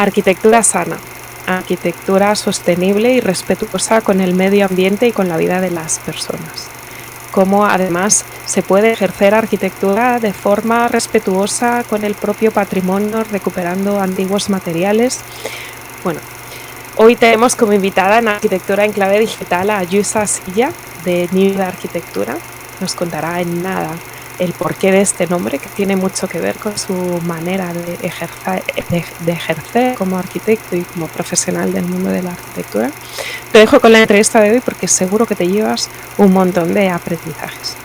Arquitectura sana, arquitectura sostenible y respetuosa con el medio ambiente y con la vida de las personas. Cómo además se puede ejercer arquitectura de forma respetuosa con el propio patrimonio, recuperando antiguos materiales. Bueno, hoy tenemos como invitada en Arquitectura en Clave Digital a Lluïsa Silla, de New Arquitectura. Nos contará en nada el porqué de este nombre, que tiene mucho que ver con su manera de ejercer como arquitecto y como profesional del mundo de la arquitectura. Te dejo con la entrevista de hoy porque seguro que te llevas un montón de aprendizajes.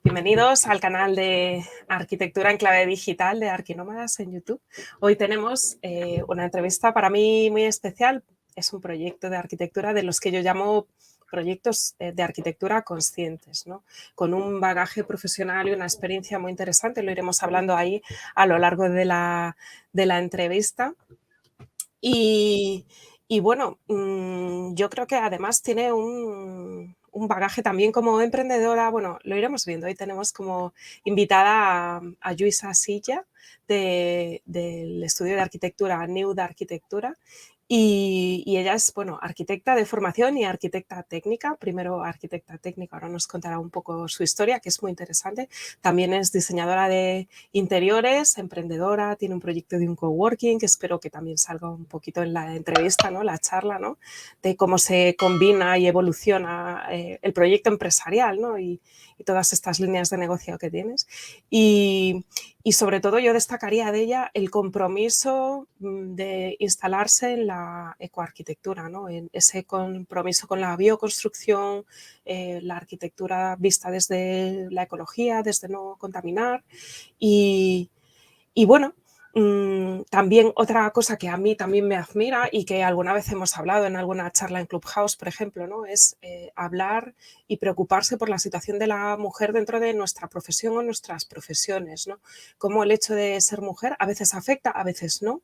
Bienvenidos al canal de Arquitectura en Clave Digital de Arquinómadas en YouTube. Hoy tenemos una entrevista para mí muy especial. Es un proyecto de arquitectura de los que yo llamo proyectos de arquitectura conscientes, ¿no? Con un bagaje profesional y una experiencia muy interesante. Lo iremos hablando ahí a lo largo de la entrevista. Y bueno, yo creo que además tiene un bagaje también como emprendedora. Bueno, lo iremos viendo. Hoy tenemos como invitada a Lluïsa Silla del estudio de arquitectura New Arquitectura. Y ella es, bueno, arquitecta de formación y arquitecta técnica. Primero arquitecta técnica, ahora nos contará un poco su historia, que es muy interesante. También es diseñadora de interiores, emprendedora, tiene un proyecto de un coworking, que espero que también salga un poquito en la entrevista, ¿no? La charla, ¿no? De cómo se combina y evoluciona el proyecto empresarial, ¿no? Y todas estas líneas de negocio que tienes. Y sobre todo yo destacaría de ella el compromiso de instalarse en la ecoarquitectura, ¿no? En ese compromiso con la bioconstrucción, la arquitectura vista desde la ecología, desde no contaminar. Y bueno, también otra cosa que a mí también me admira y que alguna vez hemos hablado en alguna charla en Clubhouse, por ejemplo, ¿no? Es hablar y preocuparse por la situación de la mujer dentro de nuestra profesión o nuestras profesiones, ¿no? Cómo el hecho de ser mujer a veces afecta, a veces no.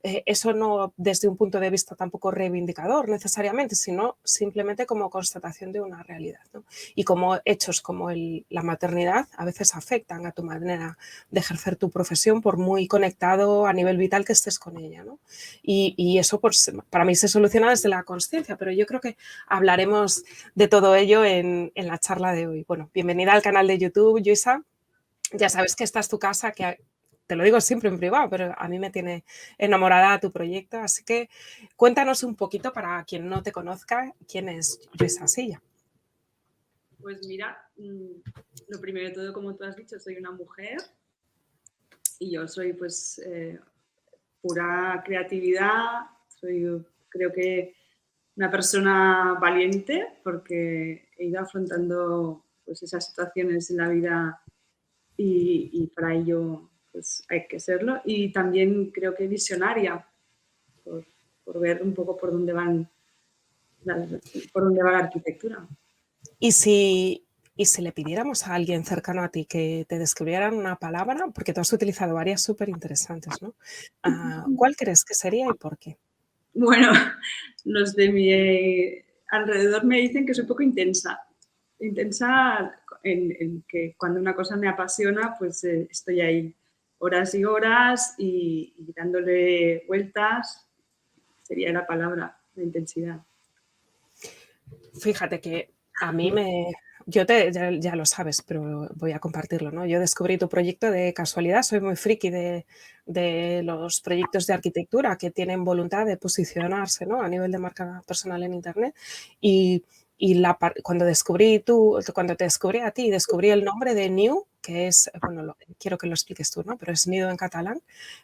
Eso no desde un punto de vista tampoco reivindicador necesariamente, sino simplemente como constatación de una realidad, ¿no? Y como hechos como la maternidad a veces afectan a tu manera de ejercer tu profesión por muy conectado a nivel vital que estés con ella, ¿no? Y eso pues, para mí se soluciona desde la consciencia, pero yo creo que hablaremos de todo ello en la charla de hoy. Bueno, bienvenida al canal de YouTube, Lluïsa. Ya sabes que esta es tu casa, que te lo digo siempre en privado, pero a mí me tiene enamorada tu proyecto, así que cuéntanos un poquito para quien no te conozca, quién es Lluïsa Silla. Pues mira, lo primero de todo, como tú has dicho, soy una mujer y yo soy pues pura creatividad, soy creo que una persona valiente porque he ido afrontando pues esas situaciones en la vida y para ello pues hay que serlo, y también creo que visionaria por ver un poco por dónde va la arquitectura. Y si le pidiéramos a alguien cercano a ti que te describieran una palabra, porque tú has utilizado varias súper interesantes, ¿no? ¿Cuál crees que sería y por qué? Bueno, los de mi alrededor me dicen que soy un poco intensa. Intensa en que cuando una cosa me apasiona, pues estoy ahí horas y horas y dándole vueltas, sería la palabra, la intensidad. Fíjate que a mí ya lo sabes, pero voy a compartirlo, ¿no? Yo descubrí tu proyecto de casualidad, soy muy friki de los proyectos de arquitectura que tienen voluntad de posicionarse, ¿no? A nivel de marca personal en Internet. Y cuando te descubrí a ti, descubrí el nombre de New, que es, bueno, quiero que lo expliques tú, ¿no? Pero es nido en catalán.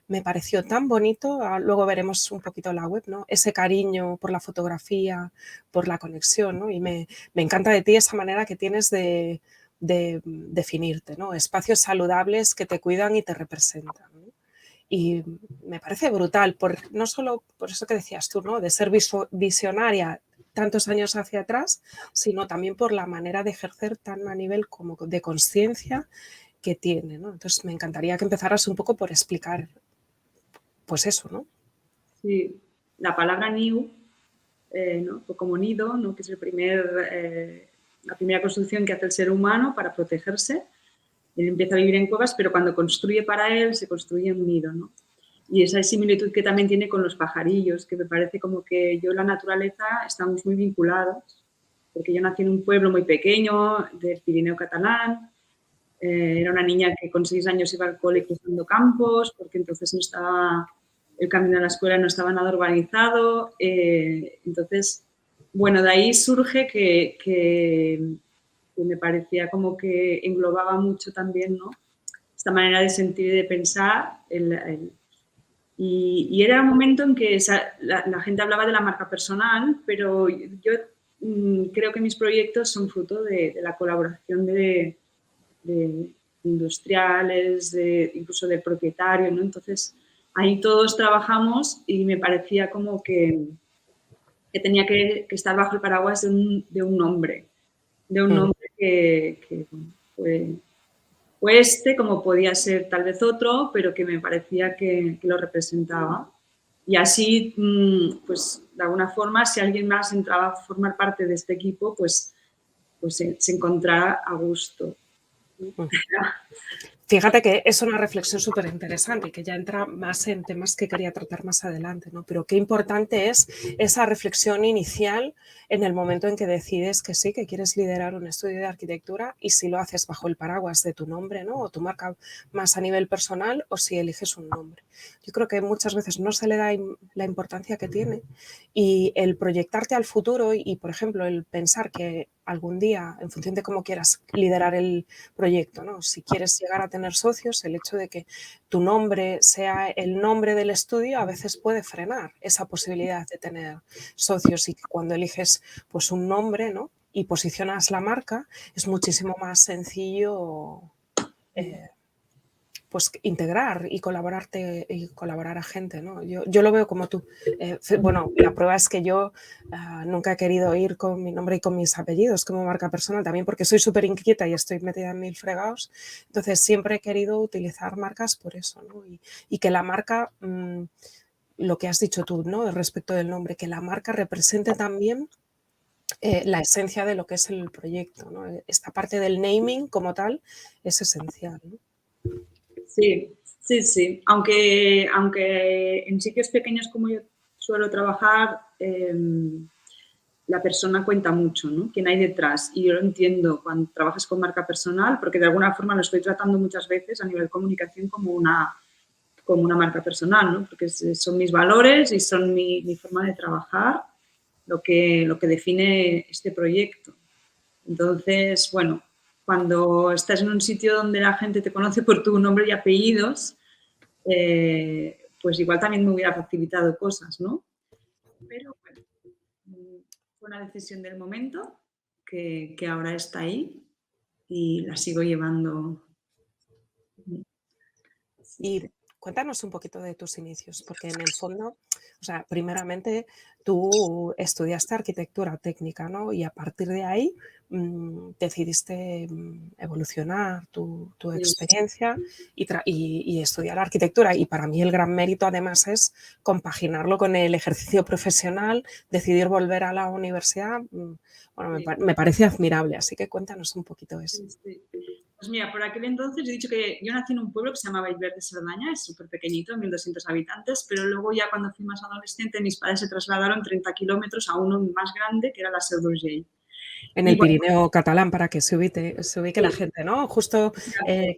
Me pareció tan bonito, luego veremos un poquito la web, ¿no? Ese cariño por la fotografía, por la conexión, ¿no? Y me encanta de ti esa manera que tienes de definirte, ¿no? Espacios saludables que te cuidan y te representan, ¿no? Y me parece brutal, no solo por eso que decías tú, ¿no? De ser visionaria tantos años hacia atrás, sino también por la manera de ejercer tan a nivel como de conciencia que tiene, ¿no? Entonces me encantaría que empezaras un poco por explicar pues eso, ¿no? Sí, la palabra new, ¿no? O como nido, ¿no? Que es el primer la primera construcción que hace el ser humano para protegerse. Él empieza a vivir en cuevas, pero cuando construye para él, se construye un nido, ¿no? Y esa similitud que también tiene con los pajarillos, que me parece como que yo y la naturaleza estamos muy vinculados, porque yo nací en un pueblo muy pequeño del Pirineo catalán. Era una niña que con 6 años iba al cole cruzando campos, porque entonces no estaba, el camino a la escuela no estaba nada urbanizado. Entonces, bueno, de ahí surge que me parecía como que englobaba mucho también, ¿no?, esta manera de sentir y de pensar. Y era un momento en que la gente hablaba de la marca personal, pero yo creo que mis proyectos son fruto de la colaboración de industriales, incluso de propietarios, ¿no? Entonces, ahí todos trabajamos y me parecía como que tenía que estar bajo el paraguas de un nombre que fue este, como podía ser tal vez otro, pero que me parecía que lo representaba. Y así, pues de alguna forma, si alguien más entraba a formar parte de este equipo, pues se encontrara a gusto. Fíjate que es una reflexión súper interesante y que ya entra más en temas que quería tratar más adelante, ¿no? Pero qué importante es esa reflexión inicial en el momento en que decides que sí, que quieres liderar un estudio de arquitectura, y si lo haces bajo el paraguas de tu nombre, ¿no?, o tu marca más a nivel personal, o si eliges un nombre. Yo creo que muchas veces no se le da la importancia que tiene, y el proyectarte al futuro y, por ejemplo, el pensar que algún día, en función de cómo quieras liderar el proyecto, ¿no?, si quieres llegar a tener socios, el hecho de que tu nombre sea el nombre del estudio a veces puede frenar esa posibilidad de tener socios, y que cuando eliges pues un nombre, ¿no?, y posicionas la marca, es muchísimo más sencillo pues integrar y colaborar a gente, ¿no? Yo lo veo como tú. Bueno, la prueba es que yo nunca he querido ir con mi nombre y con mis apellidos como marca personal, también porque soy súper inquieta y estoy metida en mil fregados. Entonces siempre he querido utilizar marcas por eso, ¿no? Y que la marca, lo que has dicho tú, ¿no?, respecto del nombre, que la marca represente también la esencia de lo que es el proyecto, ¿no? Esta parte del naming como tal es esencial, ¿no? Sí, sí, sí. Aunque en sitios pequeños como yo suelo trabajar, la persona cuenta mucho, ¿no?, quién hay detrás. Y yo lo entiendo cuando trabajas con marca personal, porque de alguna forma lo estoy tratando muchas veces a nivel comunicación como una marca personal, ¿no?, porque son mis valores y son mi forma de trabajar lo que define este proyecto. Entonces, bueno, cuando estás en un sitio donde la gente te conoce por tu nombre y apellidos, pues igual también me hubiera facilitado cosas, ¿no? Pero bueno, fue una decisión del momento que ahora está ahí y la sigo llevando. Y cuéntanos un poquito de tus inicios, porque en el fondo, o sea, primeramente tú estudiaste arquitectura técnica, ¿no? Y a partir de ahí decidiste evolucionar tu experiencia y estudiar arquitectura. Y para mí el gran mérito además es compaginarlo con el ejercicio profesional, decidir volver a la universidad. Bueno, me parece admirable, así que cuéntanos un poquito eso. Sí. Pues mira, por aquel entonces he dicho que yo nací en un pueblo que se llama Vallver de Cerdaña, es súper pequeñito, 1.200 habitantes, pero luego ya cuando fui más adolescente mis padres se trasladaron 30 kilómetros a uno más grande, que era la Seu d'Urgell. En Y el bueno, Pirineo catalán, para que se ubique la gente, ¿no? Justo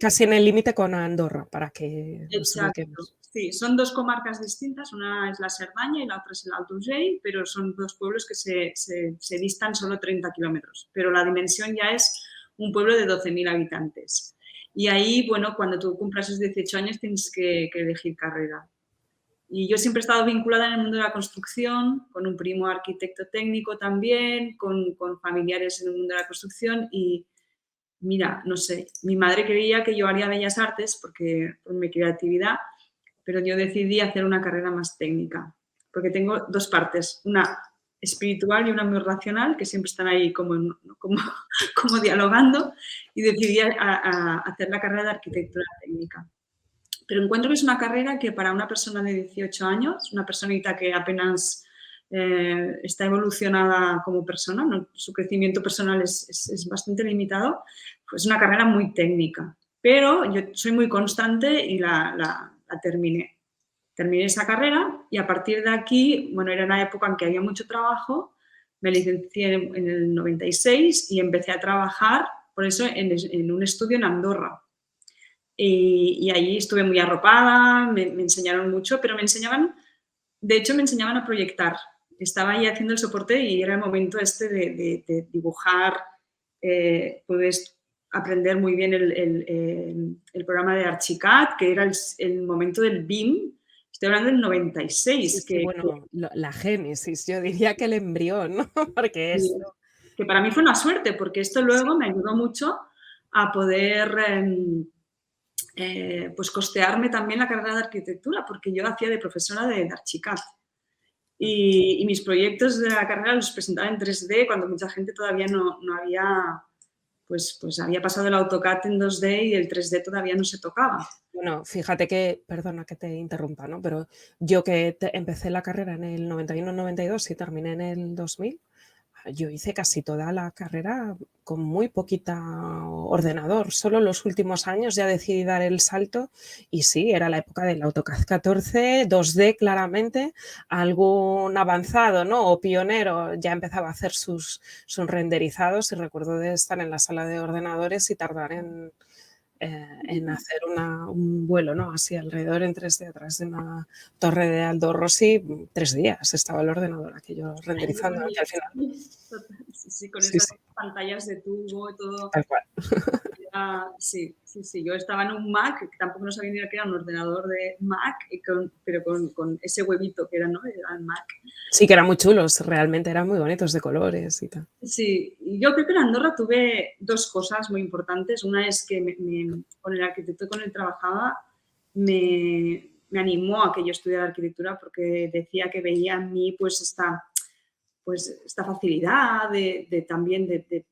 casi en el límite con Andorra, para que nos exacto. ubiquemos. Sí, son 2 comarcas distintas, una es la Cerdaña y la otra es el Alt Urgell, pero son 2 pueblos que se distan solo 30 kilómetros, pero la dimensión ya es un pueblo de 12.000 habitantes. Y ahí, bueno, cuando tú cumplas esos 18 años tienes que elegir carrera. Y yo siempre he estado vinculada en el mundo de la construcción, con un primo arquitecto técnico también, con familiares en el mundo de la construcción y, mira, no sé, mi madre quería que yo haría Bellas Artes por mi creatividad, pero yo decidí hacer una carrera más técnica, porque tengo 2 partes, una espiritual y una muy racional, que siempre están ahí como dialogando, y decidí hacer la carrera de arquitectura técnica. Pero encuentro que es una carrera que para una persona de 18 años, una personita que apenas está evolucionada como persona, ¿no? Su crecimiento personal es bastante limitado, pues es una carrera muy técnica. Pero yo soy muy constante y la terminé. Terminé esa carrera y a partir de aquí, bueno, era una época en que había mucho trabajo, me licencié en el 96 y empecé a trabajar, por eso, en un estudio en Andorra. Y allí estuve muy arropada, me enseñaron mucho, pero de hecho me enseñaban a proyectar. Estaba ahí haciendo el soporte y era el momento de dibujar. Puedes aprender muy bien el programa de Archicad, que era el momento del BIM. Estoy hablando del 96. Sí, bueno, la génesis, yo diría que el embrión, ¿no? Porque esto... Que para mí fue una suerte, porque esto luego me ayudó mucho a poder pues costearme también la carrera de arquitectura, porque yo hacía de profesora de Archicad. Y mis proyectos de la carrera los presentaba en 3D cuando mucha gente todavía no había, pues había pasado el AutoCAD en 2D y el 3D todavía no se tocaba. Bueno, fíjate que, perdona que te interrumpa, ¿no? Pero yo que empecé la carrera en el 91-92 y terminé en el 2000, yo hice casi toda la carrera con muy poquita ordenador. Solo los últimos años ya decidí dar el salto y sí, era la época del AutoCAD 14, 2D claramente, algún avanzado, ¿no? O pionero ya empezaba a hacer sus renderizados y recuerdo de estar en la sala de ordenadores y tardar en hacer un vuelo, ¿no? Así alrededor en 3D, atrás de una torre de Aldo Rossi, 3 días estaba el ordenador aquello renderizando, ¿no? Y al final... Sí, con esas pantallas de tubo y todo. Tal cual. Sí. Yo estaba en un Mac, que tampoco no sabía ni que era un ordenador de Mac, pero con ese huevito que era, ¿no? Era el Mac. Sí, que eran muy chulos, realmente eran muy bonitos de colores y tal. Sí, yo creo que en Andorra tuve dos cosas muy importantes. Una es que con el arquitecto con el que trabajaba me animó a que yo estudiara arquitectura porque decía que veía en mí pues esta facilidad también de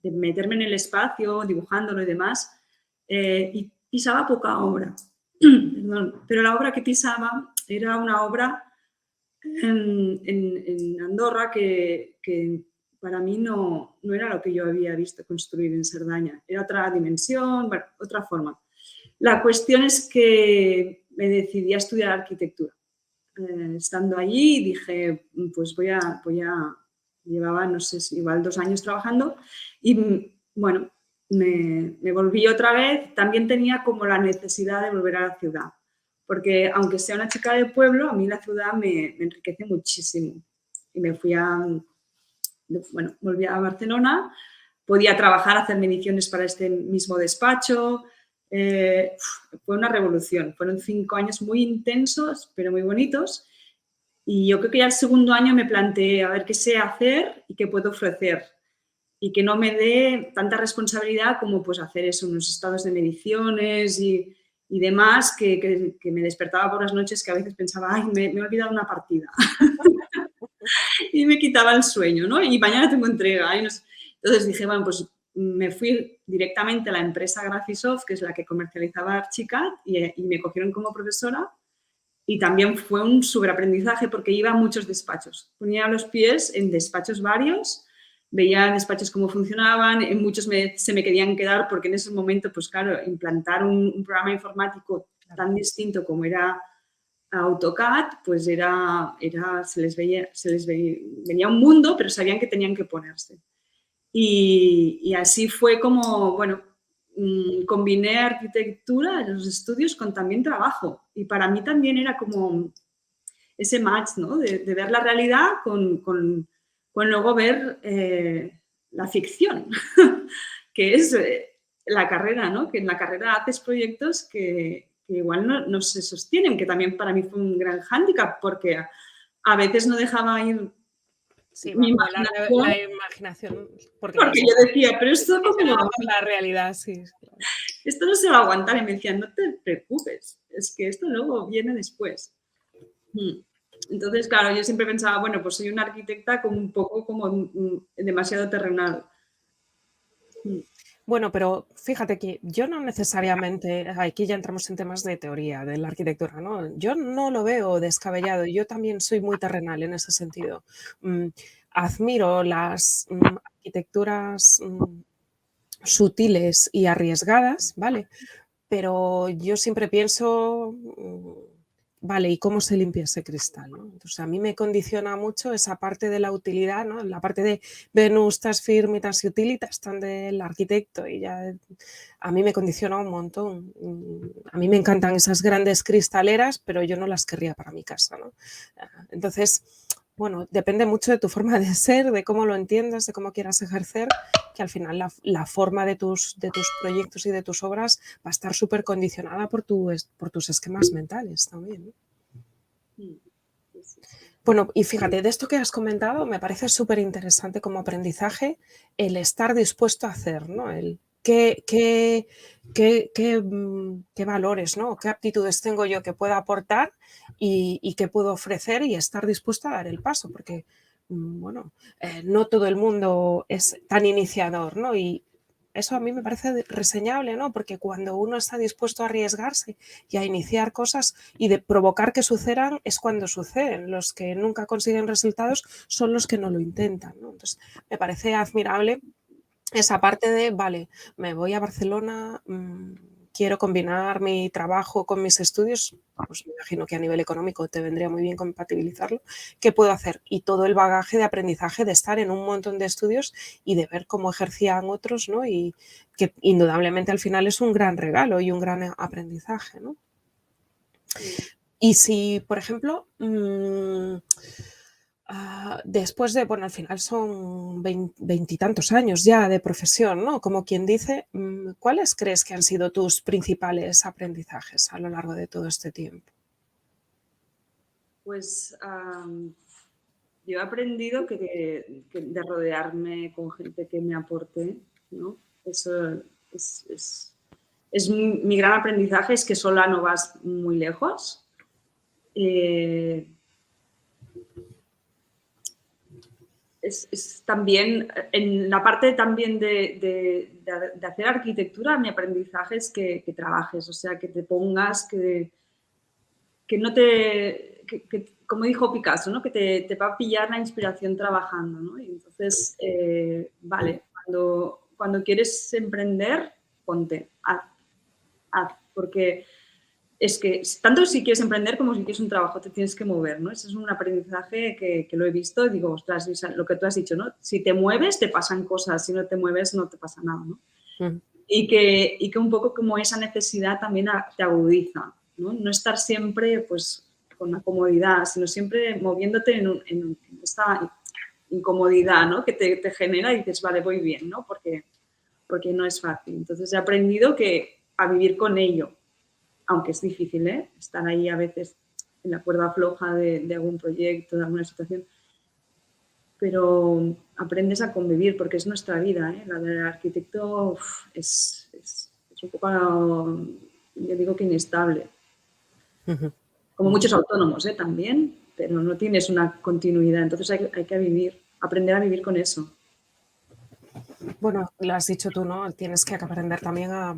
meterme en el espacio, dibujándolo y demás. Y pisaba poca obra. Perdón, pero la obra que pisaba era una obra en Andorra que para mí no era lo que yo había visto construir en Cerdaña. Era otra dimensión, bueno, otra forma. La cuestión es que me decidí a estudiar arquitectura. Estando allí dije, pues llevaba, no sé si igual 2 años trabajando y bueno, me volví otra vez. También tenía como la necesidad de volver a la ciudad, porque aunque sea una chica de pueblo, a mí la ciudad me enriquece muchísimo. Y volví a Barcelona, podía trabajar, hacer mediciones para este mismo despacho. Fue una revolución. Fueron 5 años muy intensos, pero muy bonitos. Y yo creo que ya el segundo año me planteé a ver qué sé hacer y qué puedo ofrecer. Y que no me dé tanta responsabilidad como pues hacer eso, unos estados de mediciones y demás, que me despertaba por las noches que a veces pensaba, ay, me he olvidado una partida. Y me quitaba el sueño, ¿no? Y mañana tengo entrega. Entonces dije, bueno, pues me fui directamente a la empresa Graphisoft, que es la que comercializaba Archicad, y me cogieron como profesora. Y también fue un superaprendizaje porque iba a muchos despachos. Ponía los pies en despachos varios, veía despachos cómo funcionaban, en muchos se me querían quedar porque en ese momento, pues claro, implantar un programa informático tan distinto como era AutoCAD, pues se les venía un mundo, pero sabían que tenían que ponerse. Y así fue como, bueno, combiné arquitectura en los estudios con también trabajo. Y para mí también era como ese match, ¿no? De ver la realidad con luego ver la ficción, que es la carrera, ¿no? Que en la carrera haces proyectos que igual no se sostienen, que también para mí fue un gran hándicap porque a veces no dejaba ir Sí, mi bajo imaginación, la imaginación, porque yo decía, pero esto como la realidad, sí. Claro. Esto no se va a aguantar. Y me decían, no te preocupes, es que esto luego viene después. Entonces, claro, yo siempre pensaba, bueno, pues soy una arquitecta como un poco como demasiado terrenal. Bueno, pero fíjate que yo no necesariamente, aquí ya entramos en temas de teoría de la arquitectura, ¿no? Yo no lo veo descabellado, yo también soy muy terrenal en ese sentido. Mm, Admiro las arquitecturas sutiles y arriesgadas, ¿vale? Pero yo siempre pienso, vale, ¿y cómo se limpia ese cristal? ¿No? Entonces, a mí me condiciona mucho esa parte de la utilidad, ¿no? La parte de Venustas, Firmitas y Utilitas, tan del arquitecto, y ya a mí me condiciona un montón. A mí me encantan esas grandes cristaleras, pero yo no las querría para mi casa, ¿no? Entonces, bueno, depende mucho de tu forma de ser, de cómo lo entiendas, de cómo quieras ejercer, que al final la forma de tus proyectos y de tus obras va a estar súper condicionada por tus esquemas mentales también, ¿no? Sí, sí, sí. Bueno, y fíjate, de esto que has comentado, me parece súper interesante como aprendizaje el estar dispuesto a hacer, ¿no? El qué valores, ¿no? Qué aptitudes tengo yo que pueda aportar y qué puedo ofrecer y estar dispuesto a dar el paso, porque, bueno, no todo el mundo es tan iniciador, ¿no? Y eso a mí me parece reseñable, ¿no? Porque cuando uno está dispuesto a arriesgarse y a iniciar cosas y de provocar que sucedan es cuando suceden. Los que nunca consiguen resultados son los que no lo intentan, ¿no? Entonces, me parece admirable esa parte de, vale, me voy a Barcelona, quiero combinar mi trabajo con mis estudios, pues me imagino que a nivel económico te vendría muy bien compatibilizarlo. ¿Qué puedo hacer? Y todo el bagaje de aprendizaje de estar en un montón de estudios y de ver cómo ejercían otros, ¿no? Y que indudablemente al final es un gran regalo y un gran aprendizaje, ¿no? Sí. Y si, por ejemplo, después de, bueno, al final son veintitantos años ya de profesión, ¿no? Como quien dice, ¿cuáles crees que han sido tus principales aprendizajes a lo largo de todo este tiempo? Pues yo he aprendido que de rodearme con gente que me aporte, ¿no? Eso es mi gran aprendizaje, es que sola no vas muy lejos. Es también, en la parte también de hacer arquitectura, mi aprendizaje es que trabajes, o sea, que te pongas, que no te, como dijo Picasso, ¿no? Que te va a pillar la inspiración trabajando, ¿no? Y entonces, vale, cuando quieres emprender, ponte, haz, porque es que tanto si quieres emprender como si quieres un trabajo te tienes que mover, ¿no? Ese es un aprendizaje que lo he visto y digo, ostras, lo que tú has dicho, ¿no? Si te mueves te pasan cosas, si no te mueves no te pasa nada, ¿no? Mm. Y que un poco como esa necesidad también te agudiza, ¿no? No estar siempre pues con la comodidad, sino siempre moviéndote en esta incomodidad, ¿no? Que te genera y dices, vale, voy bien, ¿no? Porque no es fácil. Entonces he aprendido a vivir con ello, aunque es difícil, ¿eh? Estar ahí a veces en la cuerda floja de algún proyecto, de alguna situación, pero aprendes a convivir porque es nuestra vida, ¿eh? La del arquitecto es un poco, yo digo que inestable, Ujú. como muchos autónomos, ¿eh? También, pero no tienes una continuidad, entonces hay que vivir, aprender a vivir con eso. Bueno, lo has dicho tú, ¿no? Tienes que aprender también a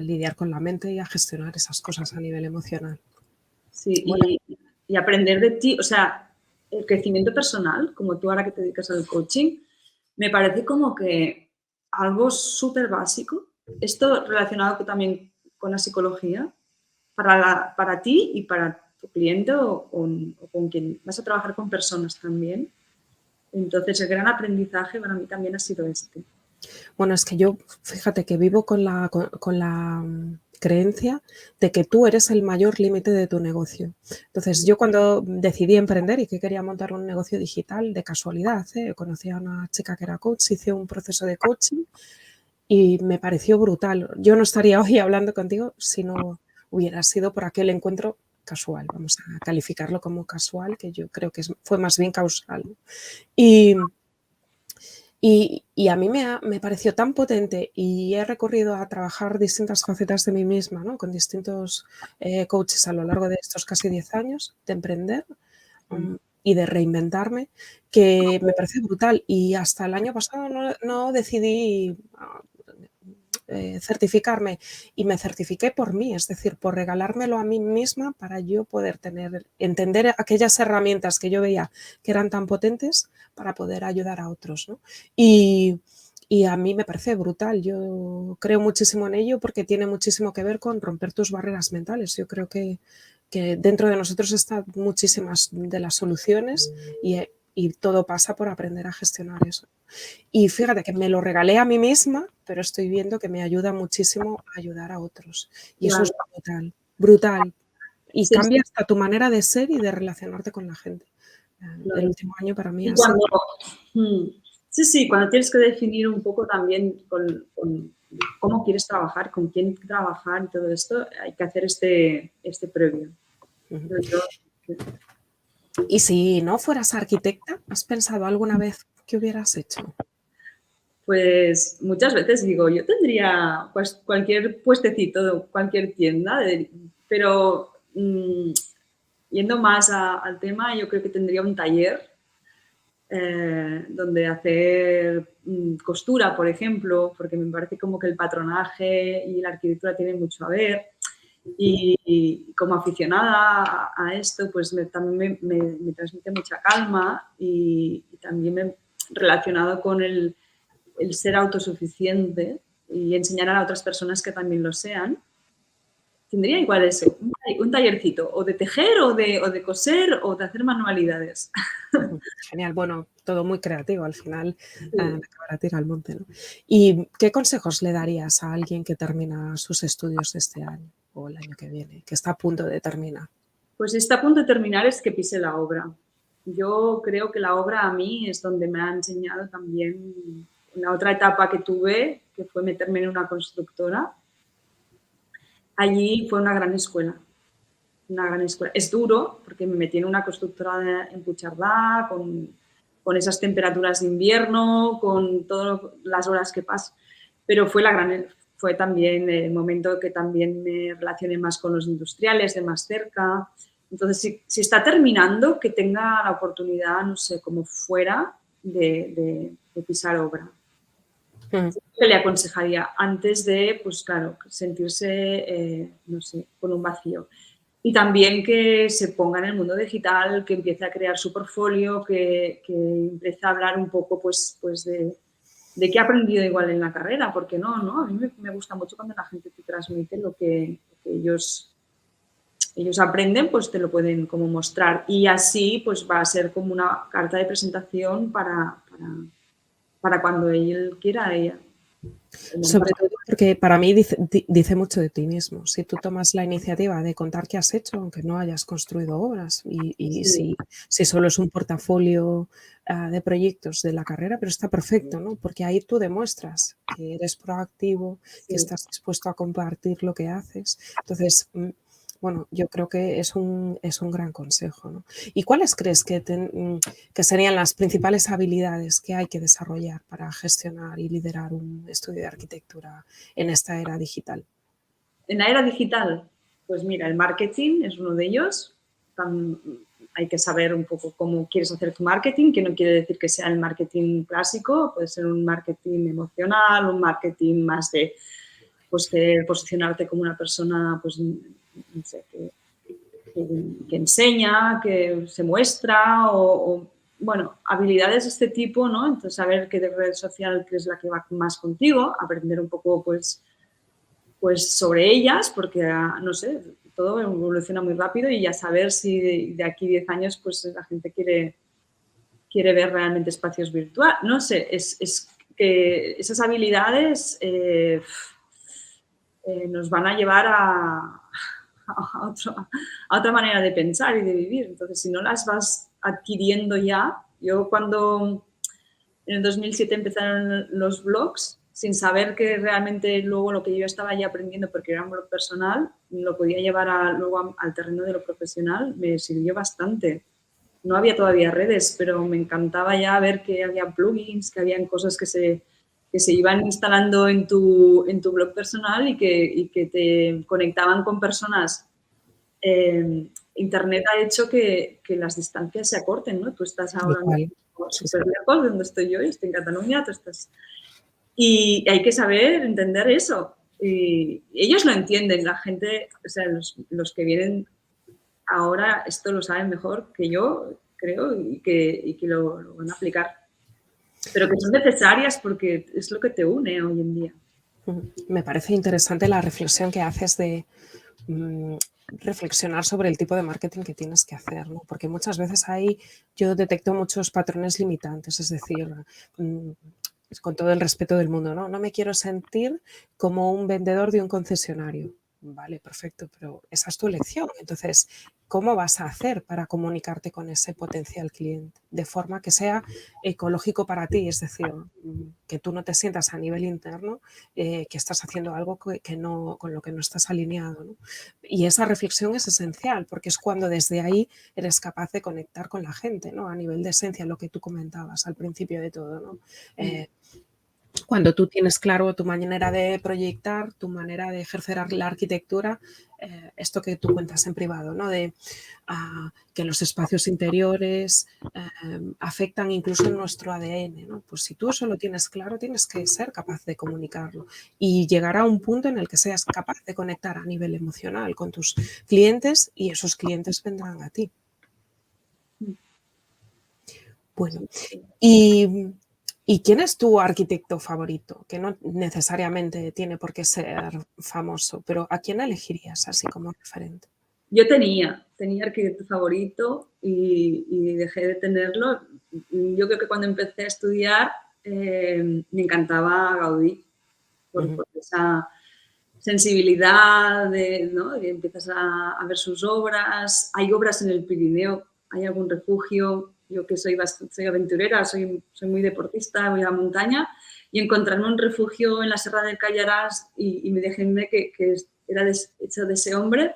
lidiar con la mente y a gestionar esas cosas a nivel emocional. Sí, Bueno, y aprender de ti, o sea, el crecimiento personal, como tú ahora que te dedicas al coaching, me parece como que algo súper básico, esto relacionado también con la psicología, para ti y para tu cliente o con quien vas a trabajar con personas también. Entonces, el gran aprendizaje para mí también ha sido este. Bueno, es que yo, fíjate que vivo con la creencia de que tú eres el mayor límite de tu negocio. Entonces, yo cuando decidí emprender y que quería montar un negocio digital, de casualidad, conocí a una chica que era coach, hice un proceso de coaching y me pareció brutal. Yo no estaría hoy hablando contigo si no hubiera sido por aquel encuentro casual. Vamos a calificarlo como casual, que yo creo que fue más bien causal. Y a mí me pareció tan potente y he recurrido a trabajar distintas facetas de mí misma, ¿no? Con distintos coaches a lo largo de estos casi 10 años de emprender y de reinventarme, que me parece brutal. Y hasta el año pasado no decidí certificarme y me certifiqué por mí, es decir, por regalármelo a mí misma para yo poder entender aquellas herramientas que yo veía que eran tan potentes para poder ayudar a otros, ¿no? Y a mí me parece brutal, yo creo muchísimo en ello porque tiene muchísimo que ver con romper tus barreras mentales. Yo creo que dentro de nosotros están muchísimas de las soluciones y todo pasa por aprender a gestionar eso. Y fíjate que me lo regalé a mí misma, pero estoy viendo que me ayuda muchísimo a ayudar a otros. Y eso Claro. es brutal, brutal. Y Sí, cambia sí, hasta tu manera de ser y de relacionarte con la gente. El claro. último año para mí Y ha sido... sí, sí, cuando tienes que definir un poco también con cómo quieres trabajar, con quién trabajar y todo esto, hay que hacer este previo. Y si no fueras arquitecta, ¿has pensado alguna vez qué hubieras hecho? Pues muchas veces digo, yo tendría pues, cualquier puestecito, cualquier tienda, pero yendo más al tema, yo creo que tendría un taller donde hacer costura, por ejemplo, porque me parece como que el patronaje y la arquitectura tienen mucho a ver. Y como aficionada a esto, pues también me transmite mucha calma y también me relacionado con el ser autosuficiente y enseñar a otras personas que también lo sean. Tendría igual eso, un tallercito, o de tejer, o de coser, o de hacer manualidades. Genial, bueno, todo muy creativo al final, Sí. la cabra tira al monte, ¿no? ¿Y qué consejos le darías a alguien que termina sus estudios este año o el año que viene, que está a punto de terminar? Pues si está a punto de terminar es que pise la obra. Yo creo que la obra a mí es donde me ha enseñado también la otra etapa que tuve, que fue meterme en una constructora. Allí fue una gran escuela. Una gran escuela. Es duro porque me metí en una constructora en Puigcerdá, con esas temperaturas de invierno, con todas las horas que paso, pero fue también el momento que también me relacioné más con los industriales de más cerca. Entonces, si está terminando, que tenga la oportunidad, no sé, como fuera de pisar obra. Que le aconsejaría antes de, pues claro, sentirse, no sé, con un vacío. Y también que se ponga en el mundo digital, que empiece a crear su portfolio, que empiece a hablar un poco pues de qué ha aprendido igual en la carrera, porque no, a mí me gusta mucho cuando la gente te transmite lo que ellos aprenden, pues te lo pueden como mostrar. Y así pues va a ser como una carta de presentación para cuando él quiera ella. Sobre todo porque para mí dice mucho de ti mismo. Si tú tomas la iniciativa de contar qué has hecho, aunque no hayas construido obras, y Sí. si solo es un portafolio de proyectos de la carrera, pero está perfecto, ¿no? Porque ahí tú demuestras que eres proactivo, que Sí. estás dispuesto a compartir lo que haces. Entonces, bueno, yo creo que es un gran consejo, ¿no? ¿Y cuáles crees que serían las principales habilidades que hay que desarrollar para gestionar y liderar un estudio de arquitectura en esta era digital? En la era digital, pues mira, el marketing es uno de ellos. Hay que saber un poco cómo quieres hacer tu marketing, que no quiere decir que sea el marketing clásico, puede ser un marketing emocional, un marketing más de pues querer posicionarte como una persona, pues no sé, que enseña, que se muestra o, bueno, habilidades de este tipo, ¿no? Entonces, saber qué red social es la que va más contigo, aprender un poco, pues sobre ellas, porque, no sé, todo evoluciona muy rápido y ya saber si de aquí 10 años pues la gente quiere ver realmente espacios virtuales. No sé, es que esas habilidades nos van a llevar a otra manera de pensar y de vivir. Entonces, si no las vas adquiriendo ya, yo cuando en el 2007 empezaron los blogs, sin saber que realmente luego lo que yo estaba ya aprendiendo, porque era un blog personal, lo podía llevar luego al terreno de lo profesional, me sirvió bastante. No había todavía redes, pero me encantaba ya ver que había plugins, que habían cosas que se iban instalando en tu blog personal y que te conectaban con personas. Internet ha hecho que las distancias se acorten, ¿no? Tú estás ahora Total. Sí, sí. súper lejos de donde estoy yo, y estoy en Cataluña, tú estás Y hay que saber entender eso. Y ellos lo entienden, la gente, o sea, los que vienen ahora esto lo saben mejor que yo, creo, y que lo van a aplicar. Pero que son necesarias porque es lo que te une hoy en día. Me parece interesante la reflexión que haces de reflexionar sobre el tipo de marketing que tienes que hacer, ¿no? Porque muchas veces ahí yo detecto muchos patrones limitantes, es decir, con todo el respeto del mundo, ¿no? No me quiero sentir como un vendedor de un concesionario. Vale, perfecto, pero esa es tu elección. Entonces, ¿cómo vas a hacer para comunicarte con ese potencial cliente? De forma que sea ecológico para ti, es decir, que tú no te sientas a nivel interno que estás haciendo algo que no, con lo que no estás alineado, ¿no? Y esa reflexión es esencial porque es cuando desde ahí eres capaz de conectar con la gente, ¿no? A nivel de esencia, lo que tú comentabas al principio de todo, ¿no? Cuando tú tienes claro tu manera de proyectar, tu manera de ejercer la arquitectura, esto que tú cuentas en privado, ¿no? De que los espacios interiores afectan incluso nuestro ADN, ¿no? Pues si tú eso lo tienes claro, tienes que ser capaz de comunicarlo y llegar a un punto en el que seas capaz de conectar a nivel emocional con tus clientes y esos clientes vendrán a ti. Bueno, ¿y quién es tu arquitecto favorito? Que no necesariamente tiene por qué ser famoso, pero ¿a quién elegirías así como referente? Yo tenía arquitecto favorito y dejé de tenerlo. Yo creo que cuando empecé a estudiar me encantaba Gaudí por esa sensibilidad de, ¿no? De empiezas a ver sus obras. Hay obras en el Pirineo, hay algún refugio. Yo que soy aventurera, soy muy deportista, voy a la montaña y encontrarme un refugio en la Serra del Callarás y me dejé que era hecho de ese hombre.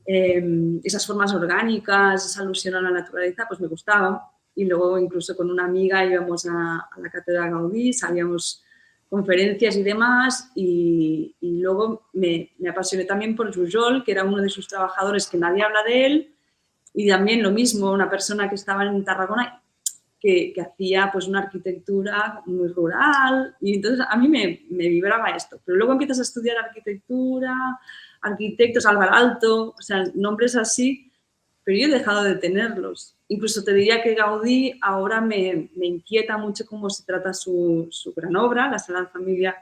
Esas formas orgánicas, esa alusión a la naturaleza, pues me gustaban. Y luego incluso con una amiga íbamos a la Cátedra Gaudí, salíamos conferencias y demás, y luego me apasioné también por Jujol, que era uno de sus trabajadores que nadie habla de él, y también lo mismo, una persona que estaba en Tarragona que hacía pues una arquitectura muy rural, y entonces a mí me vibraba esto. Pero luego empiezas a estudiar arquitectura, arquitectos, Álvaro Alto, o sea, nombres así, pero yo he dejado de tenerlos. Incluso te diría que Gaudí ahora me inquieta mucho cómo se trata su gran obra, la Sagrada Familia,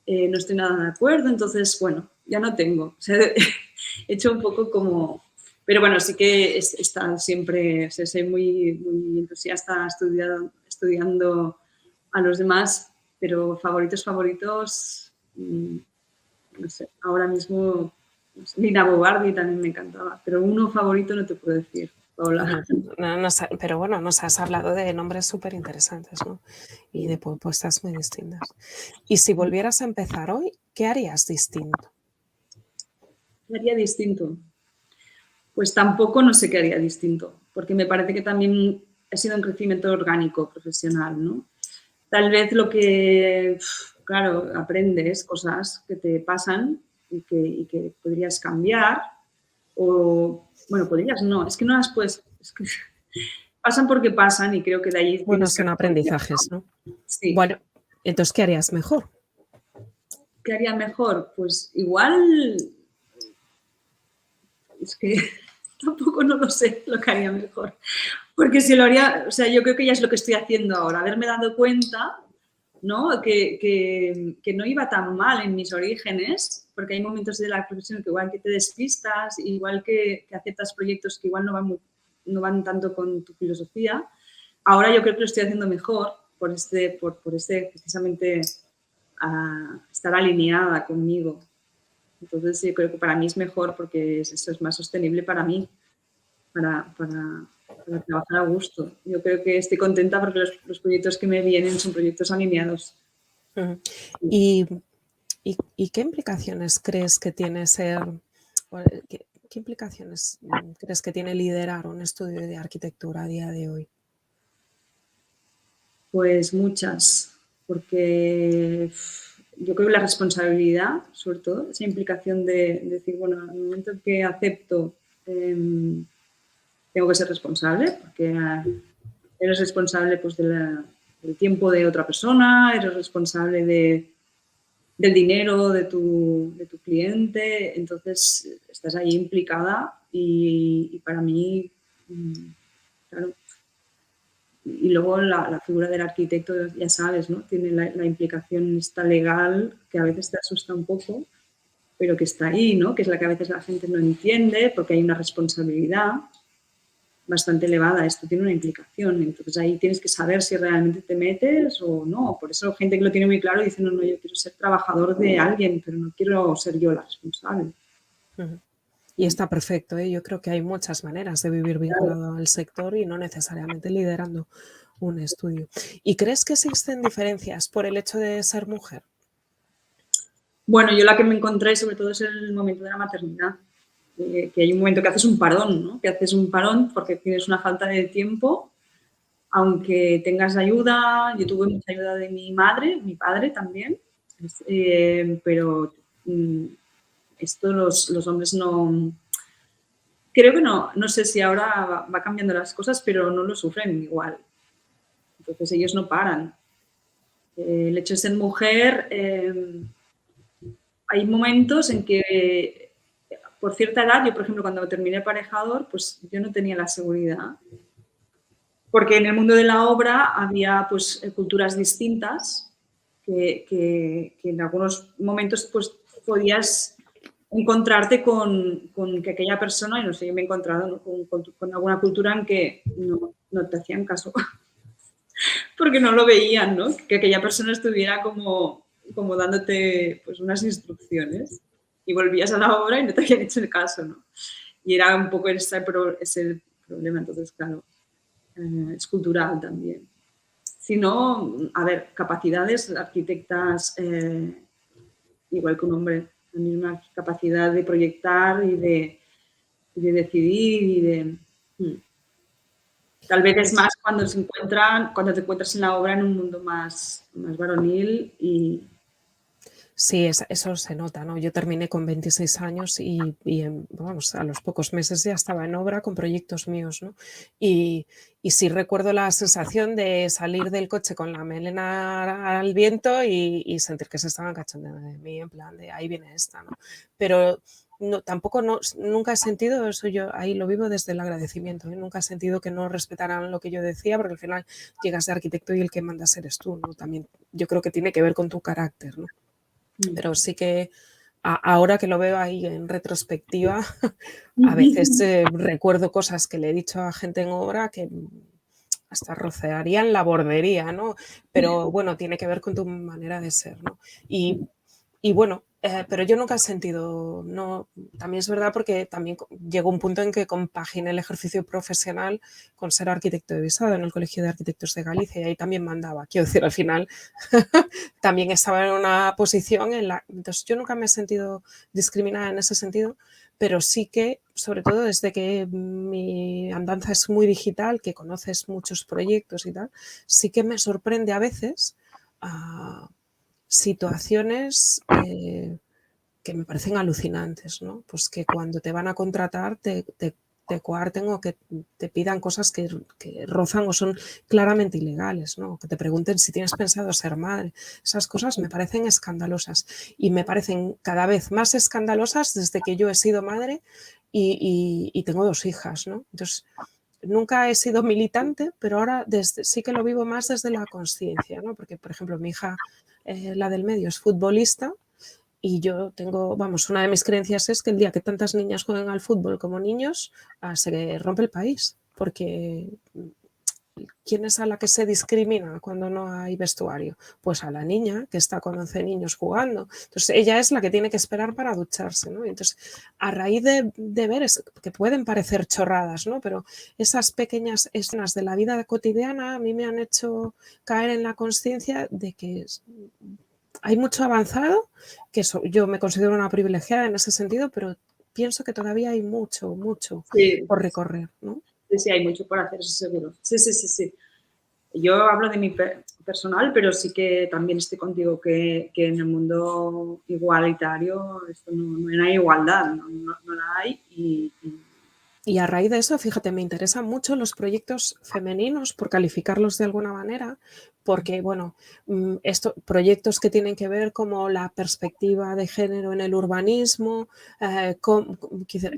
no estoy nada de acuerdo, entonces, bueno, ya no tengo. O sea, he hecho un poco como... Pero bueno, sí que he estado siempre, o sea, soy muy entusiasta estudiando a los demás, pero favoritos, no sé, ahora mismo, no sé, Lina Bobardi también me encantaba, pero uno favorito no te puedo decir, Paola. Pero bueno, nos has hablado de nombres súper interesantes, ¿no? Y de propuestas muy distintas. Y si volvieras a empezar hoy, ¿qué harías distinto? ¿Qué haría distinto? Pues tampoco no sé qué haría distinto, porque me parece que también ha sido un crecimiento orgánico profesional, ¿no? Tal vez lo que, claro, aprendes cosas que te pasan y que podrías cambiar o, bueno, podrías no, es que no las puedes, es que pasan porque pasan y creo que de ahí Bueno, tienes que son aprender, aprendizajes, ¿no? ¿no? Sí. Bueno, entonces, ¿qué harías mejor? ¿Qué haría mejor? Pues igual, es que tampoco no lo sé lo que haría mejor. Porque si lo haría, o sea, yo creo que ya es lo que estoy haciendo ahora, haberme dado cuenta, ¿no? Que no iba tan mal en mis orígenes, porque hay momentos de la profesión que igual que te despistas, igual que aceptas proyectos que igual no van tanto con tu filosofía. Ahora yo creo que lo estoy haciendo mejor por precisamente estar alineada conmigo. Entonces yo creo que para mí es mejor porque eso es más sostenible para mí, para trabajar a gusto. Yo creo que estoy contenta porque los proyectos que me vienen son proyectos alineados. ¿Y, y qué implicaciones crees que tiene qué implicaciones crees que tiene liderar un estudio de arquitectura a día de hoy? Pues muchas, porque yo creo que la responsabilidad, sobre todo, esa implicación de decir, bueno, en el momento en que acepto, tengo que ser responsable, porque eres responsable pues, de del tiempo de otra persona, eres responsable del dinero de tu cliente, entonces estás ahí implicada y para mí, claro. Y luego la figura del arquitecto, ya sabes, ¿no? Tiene la implicación esta legal que a veces te asusta un poco, pero que está ahí, ¿no? Que es la que a veces la gente no entiende porque hay una responsabilidad bastante elevada. Esto tiene una implicación. Entonces ahí tienes que saber si realmente te metes o no. Por eso gente que lo tiene muy claro dice, no, yo quiero ser trabajador de alguien, pero no quiero ser yo la responsable. Y está perfecto, ¿eh? Yo creo que hay muchas maneras de vivir vinculado al sector y no necesariamente liderando un estudio. ¿Y crees que existen diferencias por el hecho de ser mujer? Bueno, yo la que me encontré sobre todo es el momento de la maternidad. Que hay un momento que haces un parón, ¿no? Que haces un parón porque tienes una falta de tiempo, aunque tengas ayuda. Yo tuve mucha ayuda de mi madre, mi padre también, pero esto los hombres no... Creo que no sé si ahora va cambiando las cosas, pero no lo sufren igual. Entonces ellos no paran. El hecho de ser mujer, hay momentos en que por cierta edad, yo por ejemplo cuando terminé aparejador, pues yo no tenía la seguridad. Porque en el mundo de la obra había pues culturas distintas que en algunos momentos pues podías encontrarte con que aquella persona, y no sé, yo me he encontrado, ¿no? con alguna cultura en que no te hacían caso porque no lo veían, ¿no? Que aquella persona estuviera como dándote pues unas instrucciones y volvías a la obra y no te habían hecho el caso, ¿no? Y era un poco ese problema, entonces, claro, es cultural también. Si no, a ver, capacidades, arquitectas, igual que un hombre, la misma capacidad de proyectar y de decidir y de... Tal vez es más cuando te encuentras en la obra en un mundo más varonil y... Sí, eso se nota, ¿no? Yo terminé con 26 años y vamos, a los pocos meses ya estaba en obra con proyectos míos, ¿no? Y sí recuerdo la sensación de salir del coche con la melena al viento y sentir que se estaban cachondeando de mí, en plan de ahí viene esta, ¿no? Pero nunca he sentido eso, yo ahí lo vivo desde el agradecimiento, ¿eh? Nunca he sentido que no respetaran lo que yo decía, porque al final llegas de arquitecto y el que mandas eres tú, ¿no? También yo creo que tiene que ver con tu carácter, ¿no? Pero sí que ahora que lo veo ahí en retrospectiva, a veces recuerdo cosas que le he dicho a gente en obra que hasta rocearían la bordería, ¿no? Pero bueno, tiene que ver con tu manera de ser, ¿no? Y bueno, pero yo nunca he sentido, no, también es verdad porque también llegó un punto en que compaginé el ejercicio profesional con ser arquitecto de visado en el Colegio de Arquitectos de Galicia y ahí también mandaba, quiero decir, al final también estaba en una posición en la... Entonces yo nunca me he sentido discriminada en ese sentido, pero sí que, sobre todo desde que mi andanza es muy digital, que conoces muchos proyectos y tal, sí que me sorprende a veces situaciones que me parecen alucinantes, ¿no? Pues que cuando te van a contratar te coarten o que te pidan cosas que rozan o son claramente ilegales, ¿no? Que te pregunten si tienes pensado ser madre. Esas cosas me parecen escandalosas y me parecen cada vez más escandalosas desde que yo he sido madre y tengo 2 hijas, ¿no? Entonces, nunca he sido militante, pero ahora sí que lo vivo más desde la conciencia, ¿no? Porque, por ejemplo, mi hija, la del medio, es futbolista y yo tengo, vamos, una de mis creencias es que el día que tantas niñas jueguen al fútbol como niños, se rompe el país, porque ¿quién es a la que se discrimina cuando no hay vestuario? Pues a la niña que está con 11 niños jugando. Entonces ella es la que tiene que esperar para ducharse, ¿no? Entonces, a raíz de ver, que pueden parecer chorradas, ¿no? Pero esas pequeñas escenas de la vida cotidiana a mí me han hecho caer en la conciencia de que hay mucho avanzado, que yo me considero una privilegiada en ese sentido, pero pienso que todavía hay mucho Sí, por recorrer, ¿no? sí, hay mucho por hacer, eso seguro. Sí. Yo hablo de mi personal, pero sí que también estoy contigo que en el mundo igualitario esto no hay igualdad, no la hay Y a raíz de eso, fíjate, me interesan mucho los proyectos femeninos, por calificarlos de alguna manera, porque, bueno, proyectos que tienen que ver como la perspectiva de género en el urbanismo,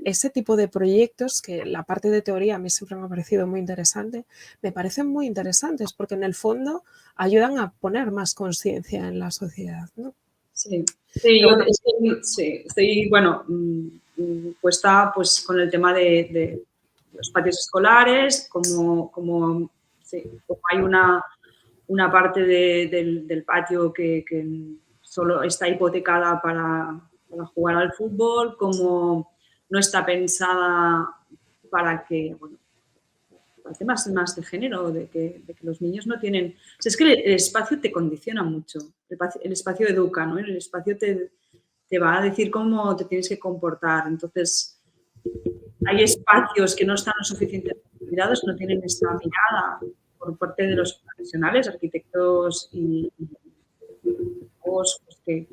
ese tipo de proyectos que la parte de teoría a mí siempre me ha parecido muy interesante, me parecen muy interesantes porque en el fondo ayudan a poner más conciencia en la sociedad, ¿no? Sí, Pero yo bueno, estoy, bueno, puesta pues con el tema de los patios escolares, como hay una parte del patio que solo está hipotecada para jugar al fútbol, como no está pensada para que, bueno, temas más de género, de que los niños no tienen... O sea, es que el espacio te condiciona mucho, el espacio educa, ¿no? El espacio te va a decir cómo te tienes que comportar. Entonces, hay espacios que no están lo suficientemente cuidados, no tienen esa mirada por parte de los profesionales, arquitectos y pues, que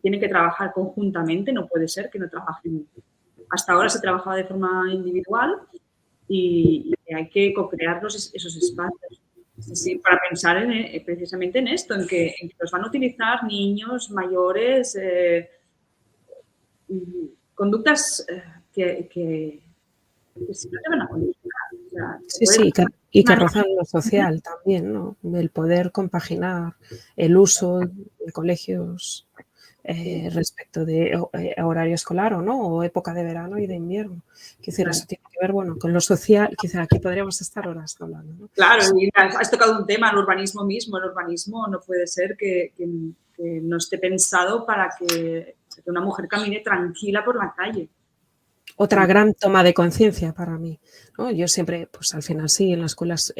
tienen que trabajar conjuntamente, no puede ser que no trabajen. Hasta ahora se trabajaba de forma individual y hay que co-crear esos espacios. Sí, para pensar precisamente en esto, en que los van a utilizar niños, mayores, conductas que si no te van a condicionar. O sea, sí, sí, y que rozan lo social también, ¿no? El poder compaginar el uso de colegios respecto de horario escolar o no, o época de verano y de invierno. Quiero decir, eso tiene que ver, bueno, con lo social, quizá aquí podríamos estar horas hablando, ¿no? Claro, y has tocado un tema, el urbanismo mismo. El urbanismo no puede ser que no esté pensado para que una mujer camine tranquila por la calle. Otra gran toma de conciencia para mí, ¿no? Yo siempre, pues al final sí, en las escuelas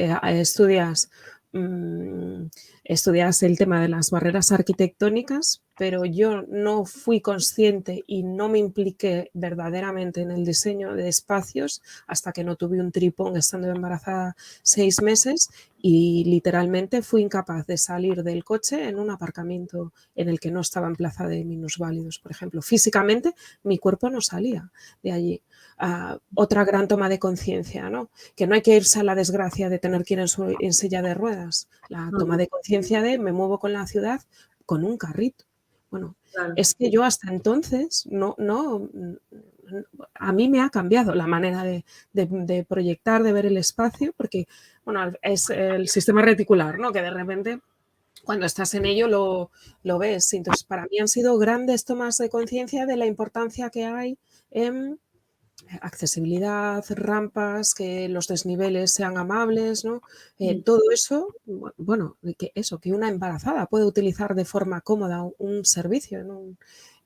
estudias el tema de las barreras arquitectónicas, pero yo no fui consciente y no me impliqué verdaderamente en el diseño de espacios hasta que no tuve un tripón estando embarazada 6 meses y literalmente fui incapaz de salir del coche en un aparcamiento en el que no estaba en plaza de minusválidos, por ejemplo. Físicamente mi cuerpo no salía de allí. Otra gran toma de conciencia, ¿no? Que no hay que irse a la desgracia de tener que ir en silla de ruedas. La toma de conciencia de me muevo con la ciudad con un carrito. Bueno, Claro. es que yo hasta entonces a mí me ha cambiado la manera de proyectar, de ver el espacio, porque bueno, es el sistema reticular, ¿no? Que de repente cuando estás en ello lo ves. Entonces, para mí han sido grandes tomas de conciencia de la importancia que hay en accesibilidad, rampas, que los desniveles sean amables, ¿no? Todo eso, bueno, que una embarazada puede utilizar de forma cómoda un servicio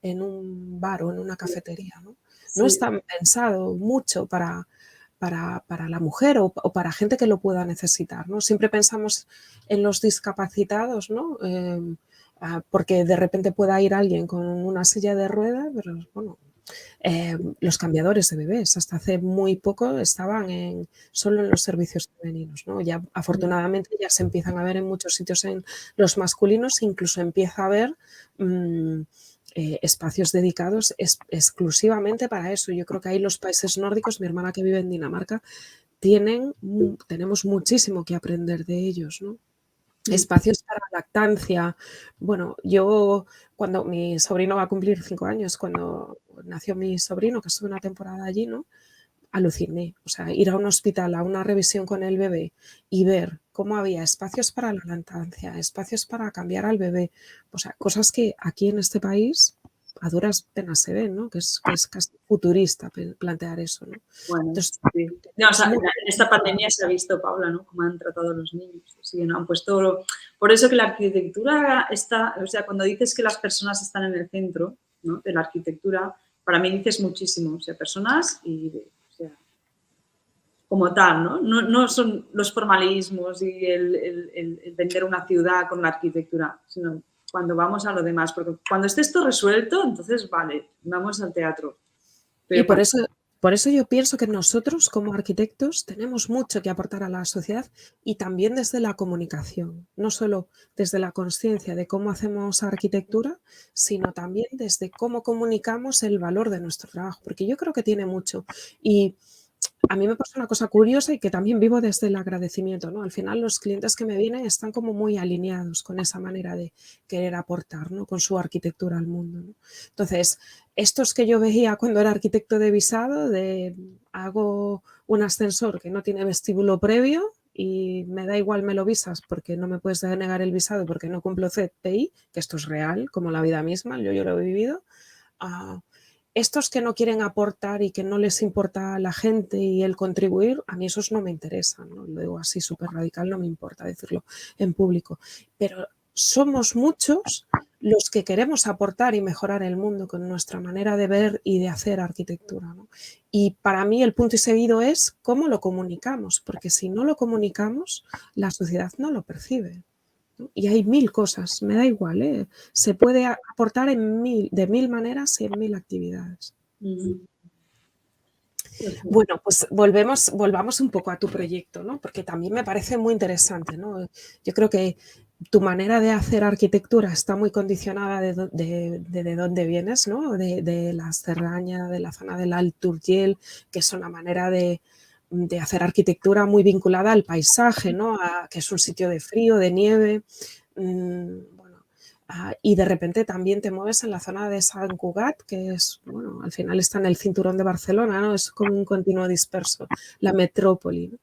en un bar o en una cafetería, ¿no? No Sí. está pensado mucho para la mujer o para gente que lo pueda necesitar, ¿no? Siempre pensamos en los discapacitados, ¿no? Porque de repente pueda ir alguien con una silla de ruedas, pero bueno, los cambiadores de bebés hasta hace muy poco estaban solo en los servicios femeninos, ¿no? Ya afortunadamente ya se empiezan a ver en muchos sitios en los masculinos, incluso empieza a haber espacios dedicados exclusivamente para eso. Yo creo que ahí los países nórdicos, mi hermana que vive en Dinamarca, tenemos muchísimo que aprender de ellos, ¿no? Espacios para lactancia. Bueno, yo cuando mi sobrino va a cumplir 5 años, cuando nació mi sobrino, que estuve una temporada allí, ¿no? Aluciné. O sea, ir a un hospital, a una revisión con el bebé y ver cómo había espacios para la lactancia, espacios para cambiar al bebé. O sea, cosas que aquí en este país a duras penas se ven, ¿no? Que es casi futurista plantear eso, ¿no? Bueno, Entonces, sí. No, o sea, en esta pandemia se ha visto, Paula, ¿no? Cómo han tratado a los niños. Sí, ¿no? Han puesto... Por eso que la arquitectura está... O sea, cuando dices que las personas están en el centro, ¿no? De la arquitectura, para mí dices muchísimo. O sea, personas y... O sea, como tal, ¿no? No son los formalismos y el vender una ciudad con la arquitectura, sino cuando vamos a lo demás. Porque cuando esté esto resuelto, entonces, vale, vamos al teatro. Y Pero por eso yo pienso que nosotros como arquitectos tenemos mucho que aportar a la sociedad y también desde la comunicación, no solo desde la conciencia de cómo hacemos arquitectura, sino también desde cómo comunicamos el valor de nuestro trabajo, porque yo creo que tiene mucho. Y a mí me pasa una cosa curiosa y que también vivo desde el agradecimiento, ¿no? Al final los clientes que me vienen están como muy alineados con esa manera de querer aportar, ¿no? Con su arquitectura al mundo, ¿no? Entonces, estos que yo veía cuando era arquitecto de visado, de hago un ascensor que no tiene vestíbulo previo y me da igual me lo visas porque no me puedes denegar el visado porque no cumplo CPI, que esto es real, como la vida misma, yo lo he vivido. Estos que no quieren aportar y que no les importa a la gente y el contribuir, a mí esos no me interesan, ¿no? Lo digo así súper radical, no me importa decirlo en público. Pero somos muchos los que queremos aportar y mejorar el mundo con nuestra manera de ver y de hacer arquitectura, ¿no? Y para mí el punto y seguido es cómo lo comunicamos, porque si no lo comunicamos, la sociedad no lo percibe. Y hay 1000 cosas, me da igual, ¿eh? Se puede aportar de 1000 maneras y en 1000 actividades. Bueno, pues volvamos un poco a tu proyecto, ¿no? Porque también me parece muy interesante, ¿no? Yo creo que tu manera de hacer arquitectura está muy condicionada de dónde vienes, ¿no? De la Cerdaña, de la zona del Alt Urgell, que es una manera de hacer arquitectura muy vinculada al paisaje, ¿no? Que es un sitio de frío, de nieve. Bueno, y de repente también te mueves en la zona de Sant Cugat, que es, bueno, al final está en el cinturón de Barcelona, ¿no? Es como un continuo disperso, la metrópoli, ¿no?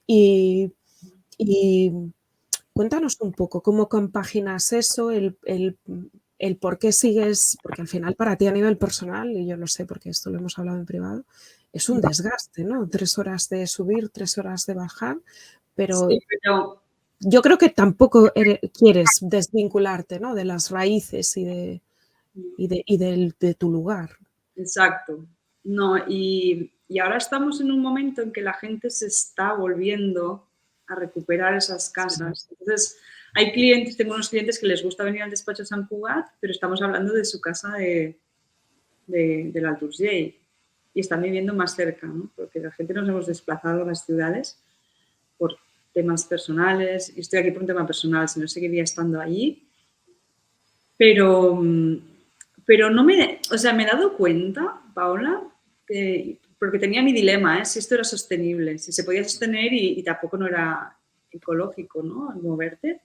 Y, y cuéntanos un poco cómo compaginas eso, el por qué sigues, porque al final para ti a nivel personal, y yo lo sé porque esto lo hemos hablado en privado, es un desgaste, ¿no? 3 horas de subir, 3 horas de bajar, pero Sí, pero yo creo que tampoco quieres desvincularte, ¿no? De las raíces de tu lugar. exacto. No, y ahora estamos en un momento en que la gente se está volviendo a recuperar esas casas. Entonces, hay clientes, tengo unos clientes que les gusta venir al despacho Sant Cugat, pero estamos hablando de su casa del Alt Urgell y están viviendo más cerca, ¿no? Porque la gente nos hemos desplazado a las ciudades por temas personales, y estoy aquí por un tema personal, si no seguiría estando allí, pero no me, o sea, me he dado cuenta, Paula, porque tenía mi dilema, si esto era sostenible, si se podía sostener y tampoco no era ecológico, ¿no? Moverte,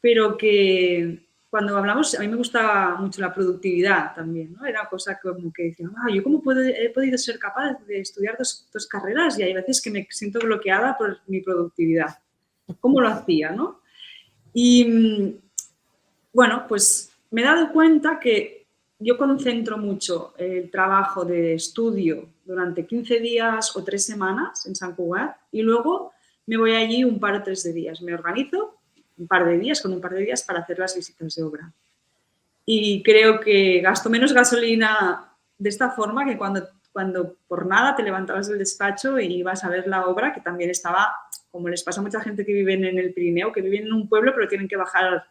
pero que cuando hablamos, a mí me gustaba mucho la productividad también, ¿no? Era cosa como que decía, yo cómo he podido ser capaz de estudiar dos carreras y hay veces que me siento bloqueada por mi productividad. ¿Cómo lo hacía, no? Y bueno, pues me he dado cuenta que yo concentro mucho el trabajo de estudio durante 15 días o 3 semanas en Sant Cugat y luego me voy allí un par o 3 de días. Me organizo un par de días, con un par de días para hacer las visitas de obra. Y creo que gasto menos gasolina de esta forma que cuando por nada te levantabas del despacho y ibas a ver la obra, que también estaba, como les pasa a mucha gente que vive en el Pirineo, que viven en un pueblo pero tienen que bajar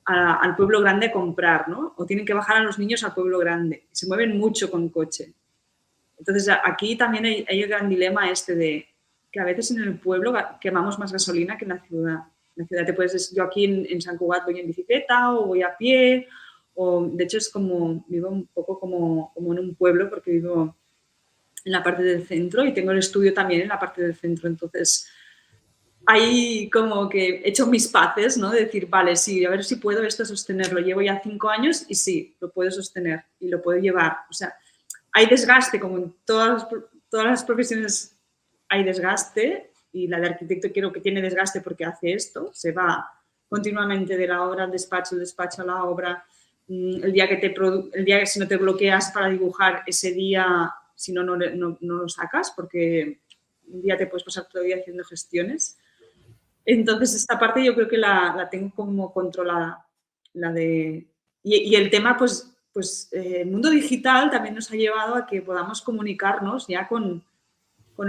al pueblo grande a comprar, ¿no? O tienen que bajar a los niños al pueblo grande. Se mueven mucho con coche. Entonces, aquí también hay el gran dilema este de que a veces en el pueblo quemamos más gasolina que en la ciudad. En la ciudad te puedes, yo aquí en Sant Cugat voy en bicicleta o voy a pie, o de hecho es como, vivo un poco como en un pueblo porque vivo en la parte del centro y tengo el estudio también en la parte del centro. Entonces, ahí como que he hecho mis paces, ¿no? De decir, vale, sí, a ver si puedo esto sostenerlo. Llevo ya 5 años y sí, lo puedo sostener y lo puedo llevar. O sea, hay desgaste, como en todas las profesiones hay desgaste y la de arquitecto creo que tiene desgaste porque hace esto, se va continuamente de la obra al despacho, el despacho a la obra. El día que si no te bloqueas para dibujar, ese día, si no lo sacas porque un día te puedes pasar todo el día haciendo gestiones. Entonces, esta parte yo creo que la tengo como controlada. Y el tema, pues el mundo digital también nos ha llevado a que podamos comunicarnos ya con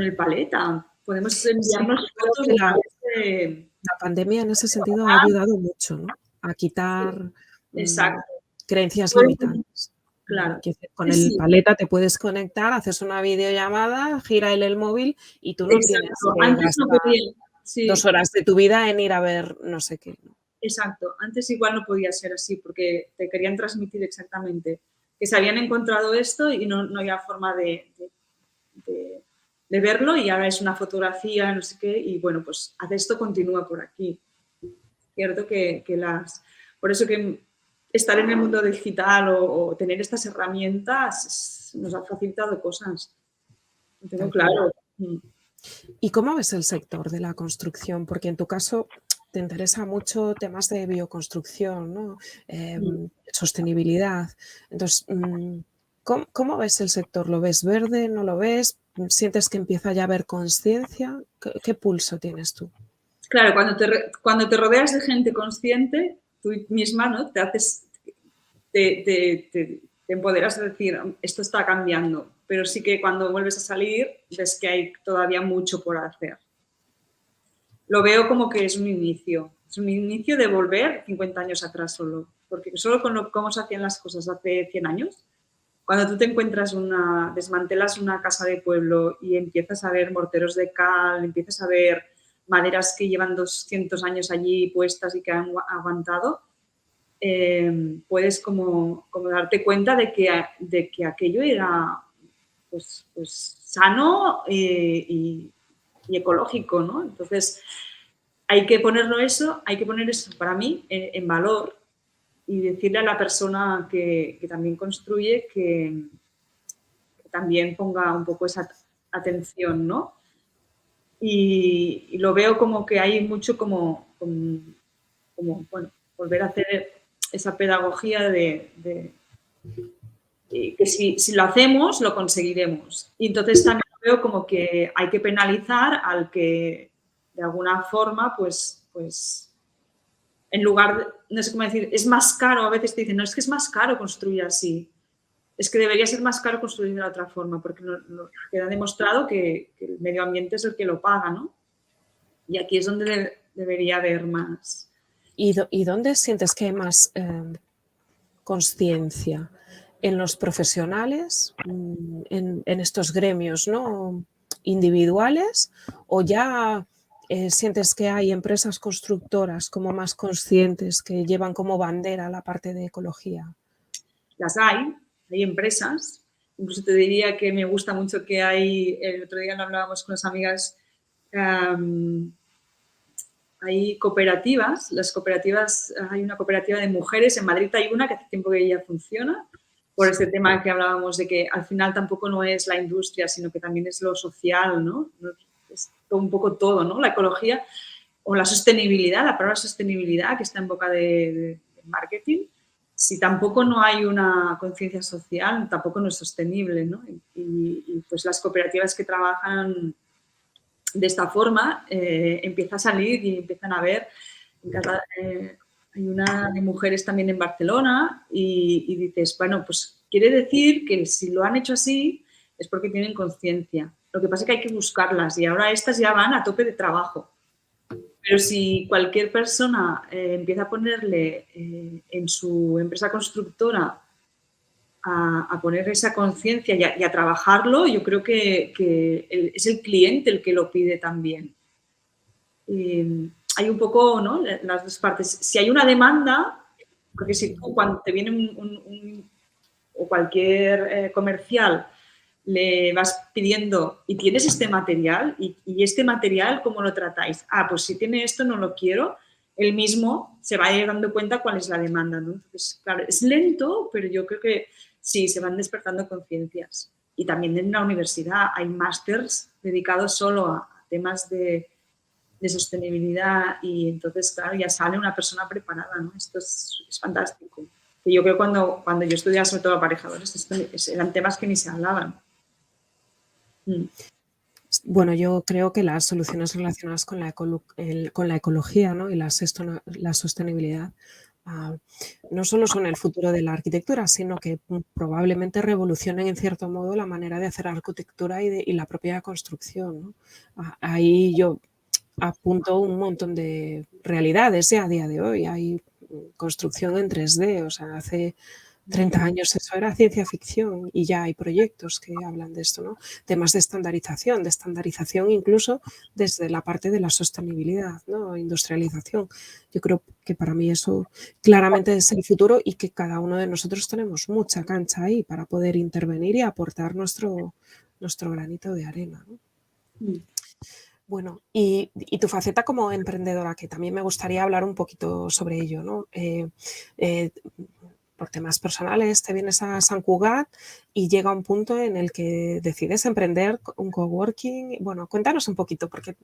el paleta. Podemos Sí, enviarnos yo creo fotos que a través de... la pandemia en ese sentido ha ayudado mucho, ¿no? A quitar Exacto. creencias limitantes. Claro. Con Sí, el sí. paleta te puedes conectar, haces una videollamada, gira el móvil y tú no tienes Exacto. que Antes no gastar podía. 2 Sí, horas de tu vida en ir a ver no sé qué, ¿no? exacto. Antes igual no podía ser así porque te querían transmitir exactamente que se habían encontrado esto y no había forma de de verlo y ahora es una fotografía, no sé qué, y bueno, pues haz esto, continúa por aquí. Cierto que por eso que estar en el mundo digital o tener estas herramientas nos ha facilitado cosas. Lo tengo claro. ¿Y cómo ves el sector de la construcción? Porque en tu caso te interesa mucho temas de bioconstrucción, ¿no? Sostenibilidad. Entonces, ¿cómo ves el sector? ¿Lo ves verde? ¿No lo ves? ¿Sientes que empieza ya a haber conciencia? ¿Qué pulso tienes tú? Claro, cuando te rodeas de gente consciente, tú misma, ¿no? Te empoderas de decir, esto está cambiando, pero sí que cuando vuelves a salir ves que hay todavía mucho por hacer. Lo veo como que es un inicio de volver 50 años atrás solo, porque solo con cómo se hacían las cosas hace 100 años, cuando tú te encuentras desmantelas una casa de pueblo y empiezas a ver morteros de cal, empiezas a ver maderas que llevan 200 años allí puestas y que han aguantado, puedes como darte cuenta de que aquello era pues sano y ecológico, ¿no? Entonces, hay que poner eso para mí en valor y decirle a la persona que también construye que también ponga un poco esa atención, ¿no? Y lo veo como que hay mucho como bueno, volver a hacer esa pedagogía de que si lo hacemos, lo conseguiremos. Y entonces también veo como que hay que penalizar al que de alguna forma, pues en lugar de, no sé cómo decir, es más caro, a veces te dicen, no, es que es más caro construir así. Es que debería ser más caro construir de la otra forma, porque queda demostrado que el medio ambiente es el que lo paga, ¿no? Y aquí es donde debería haber más. ¿Y dónde sientes que hay más conciencia? ¿En los profesionales, en estos gremios, ¿no? individuales, o ya sientes que hay empresas constructoras como más conscientes que llevan como bandera la parte de ecología? Las hay empresas, incluso te diría que me gusta mucho que el otro día lo hablábamos con las amigas, hay cooperativas, hay una cooperativa de mujeres, en Madrid hay una que hace tiempo que ya funciona, por este tema que hablábamos de que al final tampoco no es la industria, sino que también es lo social, ¿no? Es un poco todo, ¿no? La ecología o la sostenibilidad, la palabra sostenibilidad que está en boca de marketing, si tampoco no hay una conciencia social, tampoco no es sostenible, ¿no? Y pues las cooperativas que trabajan de esta forma empieza a salir y empiezan a ver. Hay una de mujeres también en Barcelona y dices, bueno, pues quiere decir que si lo han hecho así es porque tienen conciencia. Lo que pasa es que hay que buscarlas y ahora estas ya van a tope de trabajo. Pero si cualquier persona empieza a ponerle en su empresa constructora a poner esa conciencia y a trabajarlo, yo creo que es el cliente el que lo pide también. Hay un poco, ¿no?, las dos partes. Si hay una demanda, porque si tú cuando te viene o cualquier comercial le vas pidiendo y tienes este material y este material, ¿cómo lo tratáis? Ah, pues si tiene esto no lo quiero. Él mismo se va a ir dando cuenta cuál es la demanda, ¿no? Entonces, claro, es lento, pero yo creo que sí, se van despertando conciencias. Y también en la universidad hay másters dedicados solo a temas de sostenibilidad y entonces, claro, ya sale una persona preparada, ¿no? Esto es fantástico. Y yo creo que cuando yo estudiaba sobre todo aparejadores, eran temas que ni se hablaban. Bueno, yo creo que las soluciones relacionadas con la ecología, ¿no?, y la sostenibilidad no solo son el futuro de la arquitectura, sino que probablemente revolucionen en cierto modo la manera de hacer arquitectura y la propia construcción, ¿no? Ahí yo apunto un montón de realidades ya a día de hoy. Hay construcción en 3D, o sea, hace 30 años eso era ciencia ficción y ya hay proyectos que hablan de esto, ¿no? Temas de estandarización incluso desde la parte de la sostenibilidad, ¿no? Industrialización. Yo creo que para mí eso claramente es el futuro y que cada uno de nosotros tenemos mucha cancha ahí para poder intervenir y aportar nuestro granito de arena, ¿no? Mm. Bueno, y tu faceta como emprendedora, que también me gustaría hablar un poquito sobre ello, ¿no? Por temas personales te vienes a Sant Cugat y llega un punto en el que decides emprender un coworking. Bueno, cuéntanos un poquito, porque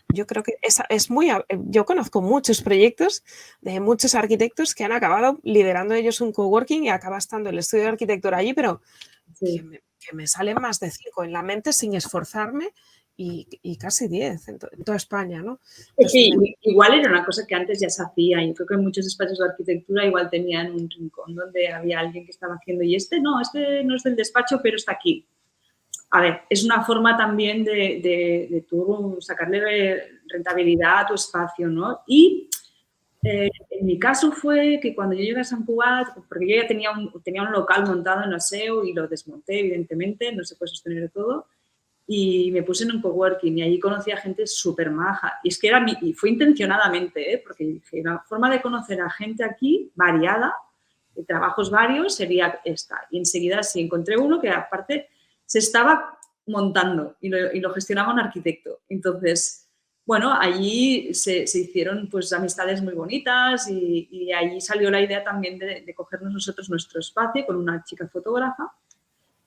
yo creo que es muy... Yo conozco muchos proyectos de muchos arquitectos que han acabado liderando ellos un coworking y acaba estando el estudio de arquitectura allí, pero Sí. que me salen más de 5 en la mente sin esforzarme y casi 10 en toda España, ¿no? Es Entonces, que igual era una cosa que antes ya se hacía. Yo creo que en muchos despachos de arquitectura igual tenían un rincón donde había alguien que estaba haciendo y este no es del despacho, pero está aquí. A ver, es una forma también de tú sacarle rentabilidad a tu espacio, ¿no? Y en mi caso fue que cuando yo llegué a Sant Cugat, porque yo ya tenía un local montado en Aseo y lo desmonté, evidentemente, no se puede sostener todo, y me puse en un coworking y allí conocí a gente súper maja. Y es que y fue intencionadamente, porque dije, una forma de conocer a gente aquí variada, de trabajos varios, sería esta. Y enseguida sí encontré uno que aparte se estaba montando y lo gestionaba un arquitecto. Entonces, bueno, allí se hicieron pues amistades muy bonitas y allí salió la idea también de cogernos nosotros nuestro espacio con una chica fotógrafa.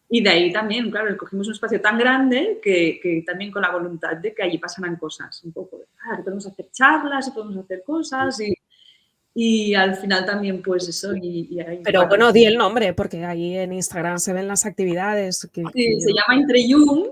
Y de ahí también, claro, cogimos un espacio tan grande que también con la voluntad de que allí pasaran cosas, un poco, claro, podemos hacer charlas y podemos hacer cosas y al final también pues eso. pero bueno, di el nombre, porque ahí en Instagram se ven las actividades Sí, que se yo... llama Entre Jung,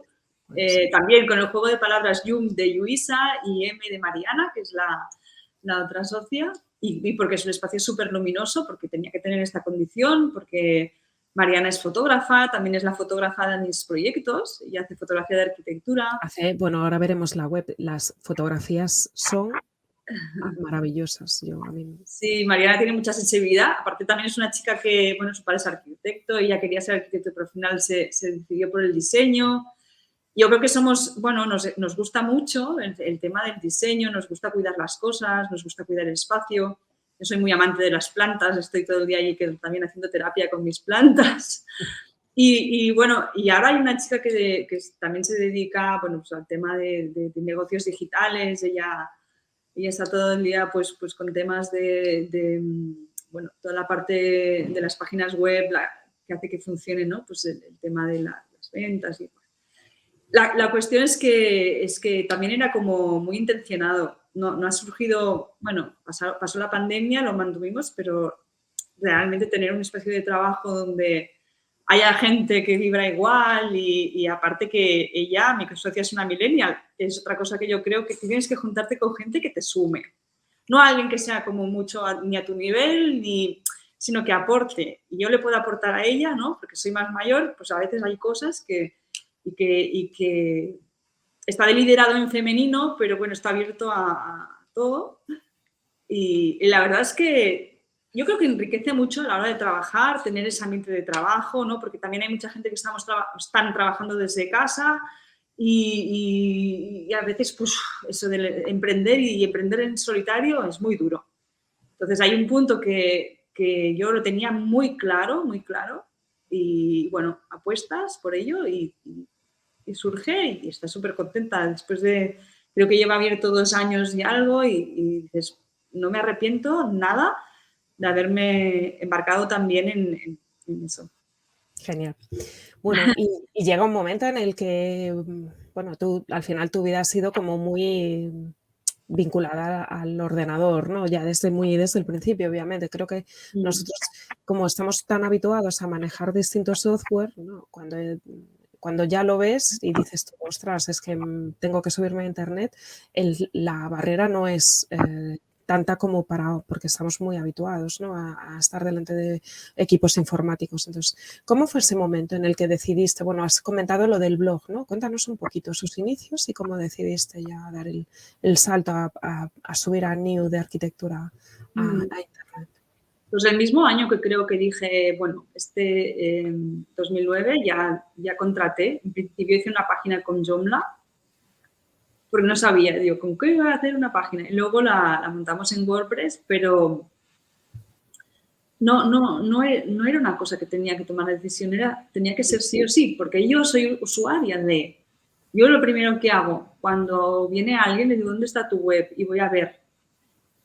Pues, también con el juego de palabras Jung de Luisa y M de Mariana, que es la otra socia, y porque es un espacio súper luminoso, porque tenía que tener esta condición, porque Mariana es fotógrafa, también es la fotógrafa de mis proyectos y hace fotografía de arquitectura. bueno, ahora veremos la web. Las fotografías son maravillosas. Yo, a mí... Sí, Mariana tiene mucha sensibilidad. Aparte, también es una chica que, bueno, su padre es arquitecto, ella quería ser arquitecto, pero al final se decidió por el diseño. Yo creo que somos, bueno, nos gusta mucho el tema del diseño, nos gusta cuidar las cosas, nos gusta cuidar el espacio. Yo soy muy amante de las plantas, estoy todo el día allí también haciendo terapia con mis plantas. Bueno, y ahora hay una chica que también se dedica, bueno, pues al tema de negocios digitales. Ella está todo el día pues con temas bueno, toda la parte de las páginas web que hace que funcione, ¿no? Pues el tema de las ventas y la cuestión es que también era como muy intencionado. No ha surgido, bueno, pasó la pandemia, lo mantuvimos, pero realmente tener un espacio de trabajo donde haya gente que vibra igual y aparte que ella, mi socia es una millennial, es otra cosa que yo creo que tienes que juntarte con gente que te sume. No alguien que sea como mucho ni a tu nivel, sino que aporte. Y yo le puedo aportar a ella, ¿no? Porque soy más mayor, pues a veces hay cosas que está liderado en femenino, pero bueno, está abierto a todo. Y la verdad es que yo creo que enriquece mucho a la hora de trabajar, tener ese ambiente de trabajo, ¿no? Porque también hay mucha gente que están trabajando desde casa y a veces, pues, eso de emprender y emprender en solitario es muy duro. Entonces, hay un punto que yo lo tenía muy claro, y bueno, apuestas por ello y surge y está súper contenta después de, creo que lleva abierto 2 años y algo y dices, no me arrepiento nada de haberme embarcado también en eso. Genial. Bueno, y llega un momento en el que, bueno, tú al final tu vida ha sido como muy vinculada al ordenador, ¿no? Ya desde el principio, obviamente. Creo que nosotros, como estamos tan habituados a manejar distintos software, ¿no? Cuando ya lo ves y dices, ostras, es que tengo que subirme a internet, la barrera no es tanta como porque estamos muy habituados, ¿no? a estar delante de equipos informáticos. Entonces, ¿cómo fue ese momento en el que decidiste? Bueno, has comentado lo del blog, ¿no? Cuéntanos un poquito sus inicios y cómo decidiste ya dar el salto a subir a New de arquitectura a internet. Pues el mismo año que creo que dije, bueno, 2009 ya contraté, en principio hice una página con Joomla, porque no sabía, digo, ¿con qué iba a hacer una página? Y luego la montamos en WordPress, pero no era una cosa que tenía que tomar la decisión, tenía que ser sí o sí, porque yo soy usuaria de Yo lo primero que hago cuando viene alguien le digo, ¿dónde está tu web? Y voy a ver.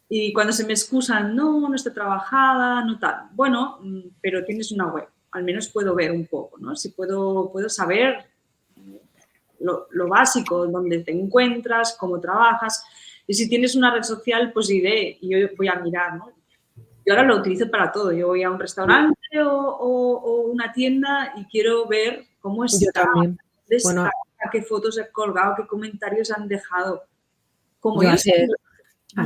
Y cuando se me excusan, no está trabajada, no tal. Bueno, pero tienes una web. Al menos puedo ver un poco, ¿no? Si puedo saber lo básico, dónde te encuentras, cómo trabajas. Y si tienes una red social, pues iré y yo voy a mirar, ¿no? Yo ahora lo utilizo para todo. Yo voy a un restaurante o una tienda y quiero ver cómo Yo está, también. dónde Bueno, está, qué fotos he colgado, qué comentarios han dejado. Como yo yo...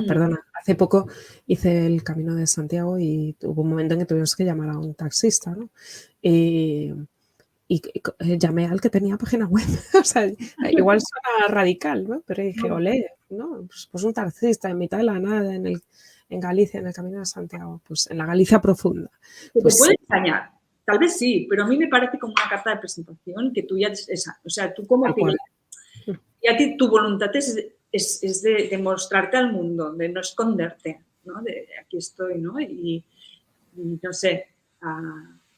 perdona, hace poco hice el Camino de Santiago y hubo un momento en que tuvimos que llamar a un taxista, ¿no? Y llamé al que tenía página web. O sea, igual suena radical, ¿no? Pero dije, olé, ¿no? Pues un taxista en mitad de la nada en Galicia, en el Camino de Santiago, pues en la Galicia profunda. Que te Pues puede extrañar, tal vez sí, pero a mí me parece como una carta de presentación que tú ya, o sea, tú como tal cual. y a ti tu voluntad es de mostrarte al mundo, de no esconderte, ¿no? De aquí estoy, ¿no? Y no sé,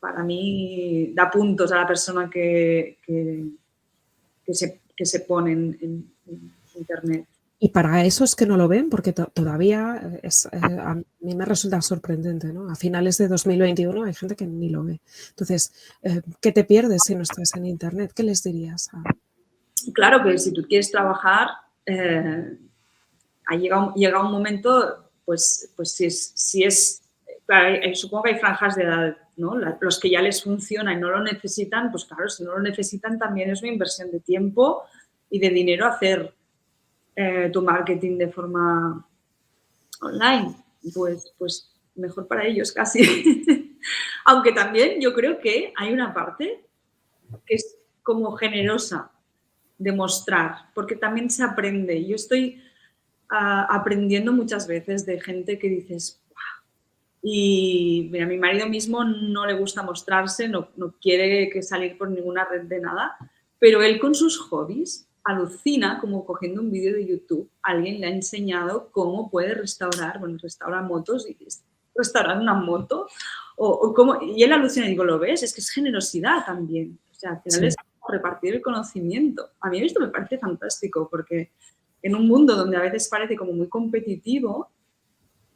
para mí da puntos a la persona que se pone en Internet. Y para esos que no lo ven, porque todavía a mí me resulta sorprendente, ¿no? A finales de 2021 hay gente que ni lo ve. Entonces, ¿qué te pierdes si no estás en Internet? ¿Qué les dirías? Claro que si tú quieres trabajar, llega un momento, pues si es claro, supongo que hay franjas de edad, ¿no? Los que ya les funciona y no lo necesitan, pues claro, si no lo necesitan también es una inversión de tiempo y de dinero hacer tu marketing de forma online. Pues mejor para ellos casi. Aunque también yo creo que hay una parte que es como generosa de mostrar, porque también se aprende. Yo estoy aprendiendo muchas veces de gente que dices, wow. Y mira, a mi marido mismo no le gusta mostrarse, no quiere que salir por ninguna red de nada, pero él con sus hobbies alucina como cogiendo un vídeo de YouTube, alguien le ha enseñado cómo puede restaurar, bueno, restaura motos y restaurar una moto, o cómo, y él alucina y digo, ¿lo ves? Es que es generosidad también, o sea, al final Sí. es repartir el conocimiento. A mí esto me parece fantástico porque en un mundo donde a veces parece como muy competitivo,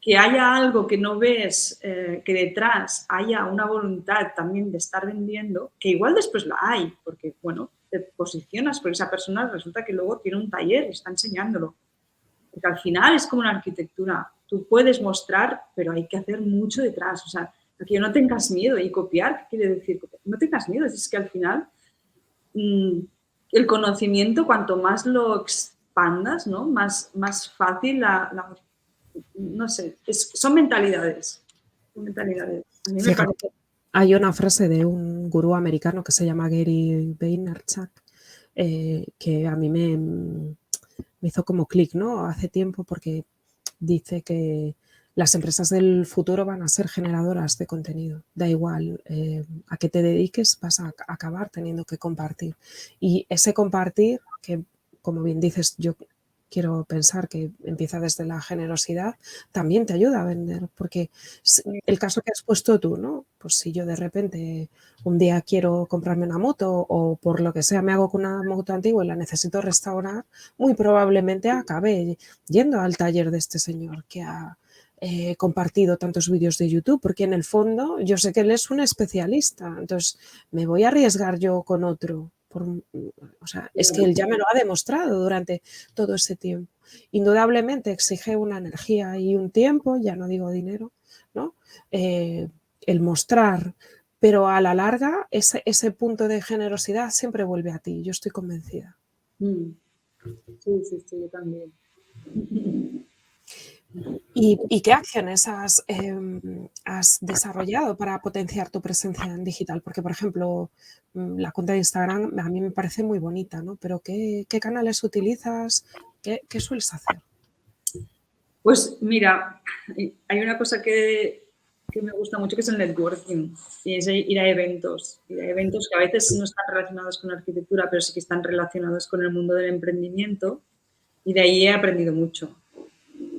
que haya algo que no ves, que detrás haya una voluntad también de estar vendiendo, que igual después la hay, porque, bueno, te posicionas, porque esa persona resulta que luego tiene un taller y está enseñándolo. Porque al final es como una arquitectura. Tú puedes mostrar, pero hay que hacer mucho detrás. O sea, que no tengas miedo. Y copiar, ¿qué quiere decir? No tengas miedo. Es que al final el conocimiento, cuanto más lo expandas, ¿no? Más fácil no sé, son mentalidades. Son mentalidades. A mí me Fíjate parece. que hay una frase de un gurú americano que se llama Gary Vaynerchuk, que a mí me hizo como clic, ¿no? Hace tiempo, porque dice que las empresas del futuro van a ser generadoras de contenido. Da igual a qué te dediques, vas a acabar teniendo que compartir. Y ese compartir, que como bien dices, yo quiero pensar que empieza desde la generosidad, también te ayuda a vender, porque el caso que has puesto tú, ¿no? Pues si yo de repente un día quiero comprarme una moto o por lo que sea me hago con una moto antigua y la necesito restaurar, muy probablemente acabe yendo al taller de este señor que ha compartido tantos vídeos de YouTube, porque en el fondo yo sé que él es un especialista, entonces me voy a arriesgar yo con otro. O sea, es que él ya me lo ha demostrado durante todo ese tiempo. Indudablemente exige una energía y un tiempo, ya no digo dinero, ¿no? El mostrar, pero a la larga ese punto de generosidad siempre vuelve a ti, yo estoy convencida. Sí, yo también. ¿Y qué acciones has desarrollado para potenciar tu presencia en digital? Porque, por ejemplo, la cuenta de Instagram a mí me parece muy bonita, ¿no? Pero ¿qué canales utilizas? ¿Qué sueles hacer? Pues mira, hay una cosa que me gusta mucho que es el networking y es ir a eventos. Ir a eventos que a veces no están relacionados con la arquitectura, pero sí que están relacionados con el mundo del emprendimiento y de ahí he aprendido mucho.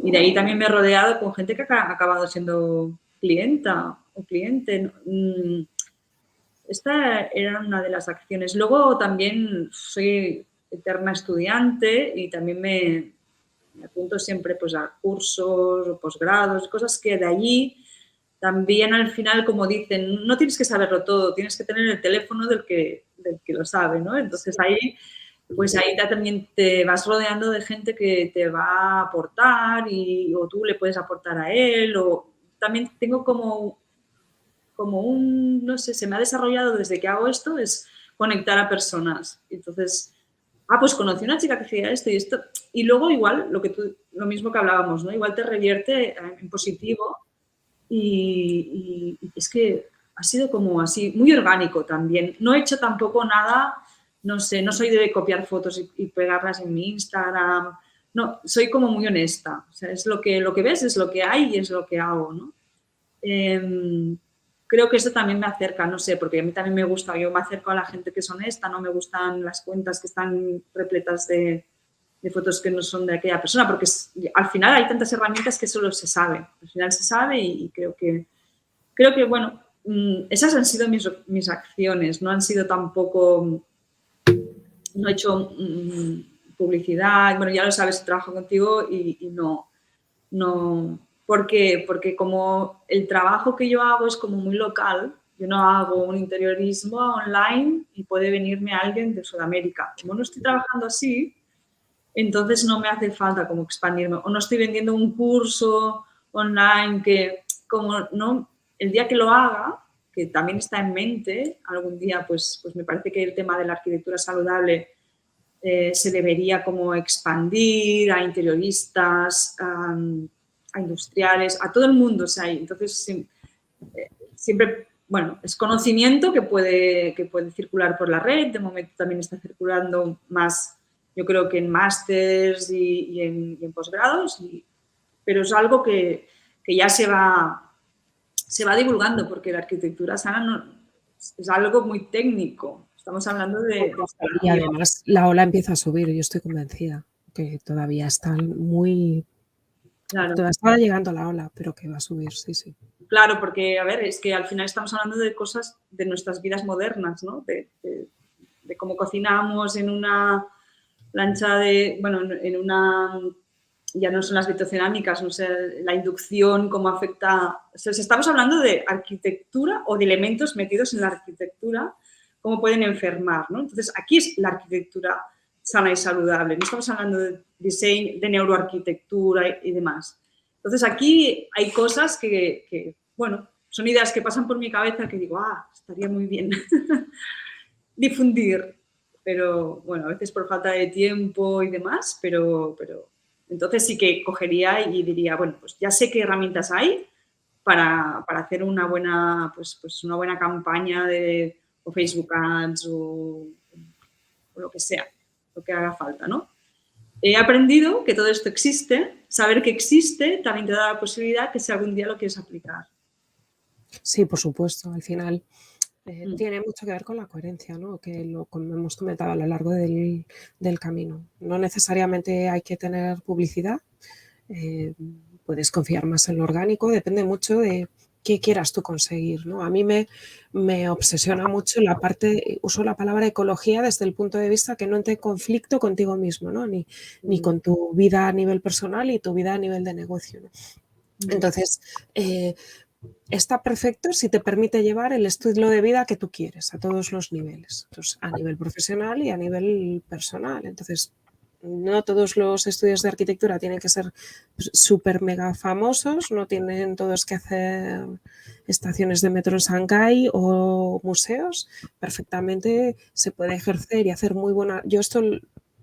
Y de ahí también me he rodeado con gente que ha acabado siendo clienta o cliente. Esta era una de las acciones. Luego también soy eterna estudiante y también me apunto siempre pues a cursos o posgrados, cosas que de allí también al final, como dicen, no tienes que saberlo todo, tienes que tener el teléfono del que lo sabe, ¿no? Entonces ahí, pues ahí también te vas rodeando de gente que te va a aportar o tú le puedes aportar a él o también tengo como un, no sé, se me ha desarrollado desde que hago esto, es conectar a personas. Entonces, pues conocí una chica que hacía esto y esto. Y luego igual, lo mismo que hablábamos, ¿no? Igual te revierte en positivo y es que ha sido como así, muy orgánico también. No he hecho tampoco nada, no sé, no soy de copiar fotos y pegarlas en mi Instagram. No, soy como muy honesta. O sea, es lo que ves, es lo que hay y es lo que hago, ¿no? Creo que eso también me acerca, no sé, porque a mí también me gusta, yo me acerco a la gente que es honesta, no me gustan las cuentas que están repletas de fotos que no son de aquella persona, porque al final hay tantas herramientas que solo se sabe, al final se sabe y creo que bueno, esas han sido mis acciones, no han sido tampoco, no he hecho publicidad, bueno, ya lo sabes, trabajo contigo y no, porque como el trabajo que yo hago es como muy local, yo no hago un interiorismo online y puede venirme alguien de Sudamérica. Como no estoy trabajando así, entonces no me hace falta como expandirme. O no estoy vendiendo un curso online que como no, el día que lo haga, que también está en mente, algún día pues me parece que el tema de la arquitectura saludable se debería como expandir a interioristas, a industriales, a todo el mundo. O sea, entonces siempre, bueno, es conocimiento que puede circular por la red. De momento también está circulando más, yo creo que en másters y en posgrados, pero es algo que ya se va divulgando porque la arquitectura sana es algo muy técnico. Estamos hablando de y además la ola empieza a subir, yo estoy convencida que todavía están muy... Claro. Todavía está llegando la ola, pero que va a subir, sí, sí. Claro, porque, a ver, es que al final estamos hablando de cosas de nuestras vidas modernas, ¿no? De cómo cocinamos en una plancha en una, ya no son las vitrocerámicas, no sé, la inducción, cómo afecta. O sea, si estamos hablando de arquitectura o de elementos metidos en la arquitectura, cómo pueden enfermar, ¿no? Entonces, aquí es la arquitectura sana y saludable, no estamos hablando de diseño, de neuroarquitectura y demás. Entonces, aquí hay cosas que, bueno, son ideas que pasan por mi cabeza que digo, estaría muy bien difundir, pero bueno, a veces por falta de tiempo y demás, pero entonces sí que cogería y diría, bueno, pues ya sé qué herramientas hay para hacer una buena, pues una buena campaña o Facebook Ads o lo que sea, lo que haga falta, ¿no? He aprendido que todo esto existe, saber que existe también te da la posibilidad que si algún día lo quieres aplicar. Sí, por supuesto, al final tiene mucho que ver con la coherencia, ¿no? Que lo hemos comentado a lo largo del camino. No necesariamente hay que tener publicidad, puedes confiar más en lo orgánico, depende mucho de qué quieras tú conseguir, ¿no? A mí me obsesiona mucho la parte, uso la palabra ecología desde el punto de vista que no entre en conflicto contigo mismo, ¿no? Ni con tu vida a nivel personal y tu vida a nivel de negocio, ¿no? Entonces, está perfecto si te permite llevar el estilo de vida que tú quieres a todos los niveles, entonces, a nivel profesional y a nivel personal. Entonces, no todos los estudios de arquitectura tienen que ser súper mega famosos, no tienen todos que hacer estaciones de metro en Shanghái o museos. Perfectamente se puede ejercer y hacer muy buena... Yo esto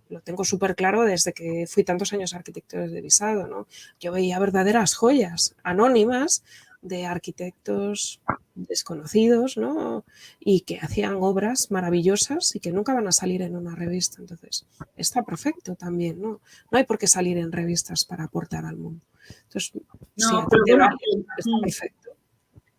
lo tengo súper claro desde que fui tantos años arquitecto de visado, ¿no? Yo veía verdaderas joyas anónimas de arquitectos desconocidos, ¿no? Y que hacían obras maravillosas y que nunca van a salir en una revista. Entonces, está perfecto también, ¿no? No hay por qué salir en revistas para aportar al mundo. Entonces, no, si a ti te vale, está perfecto.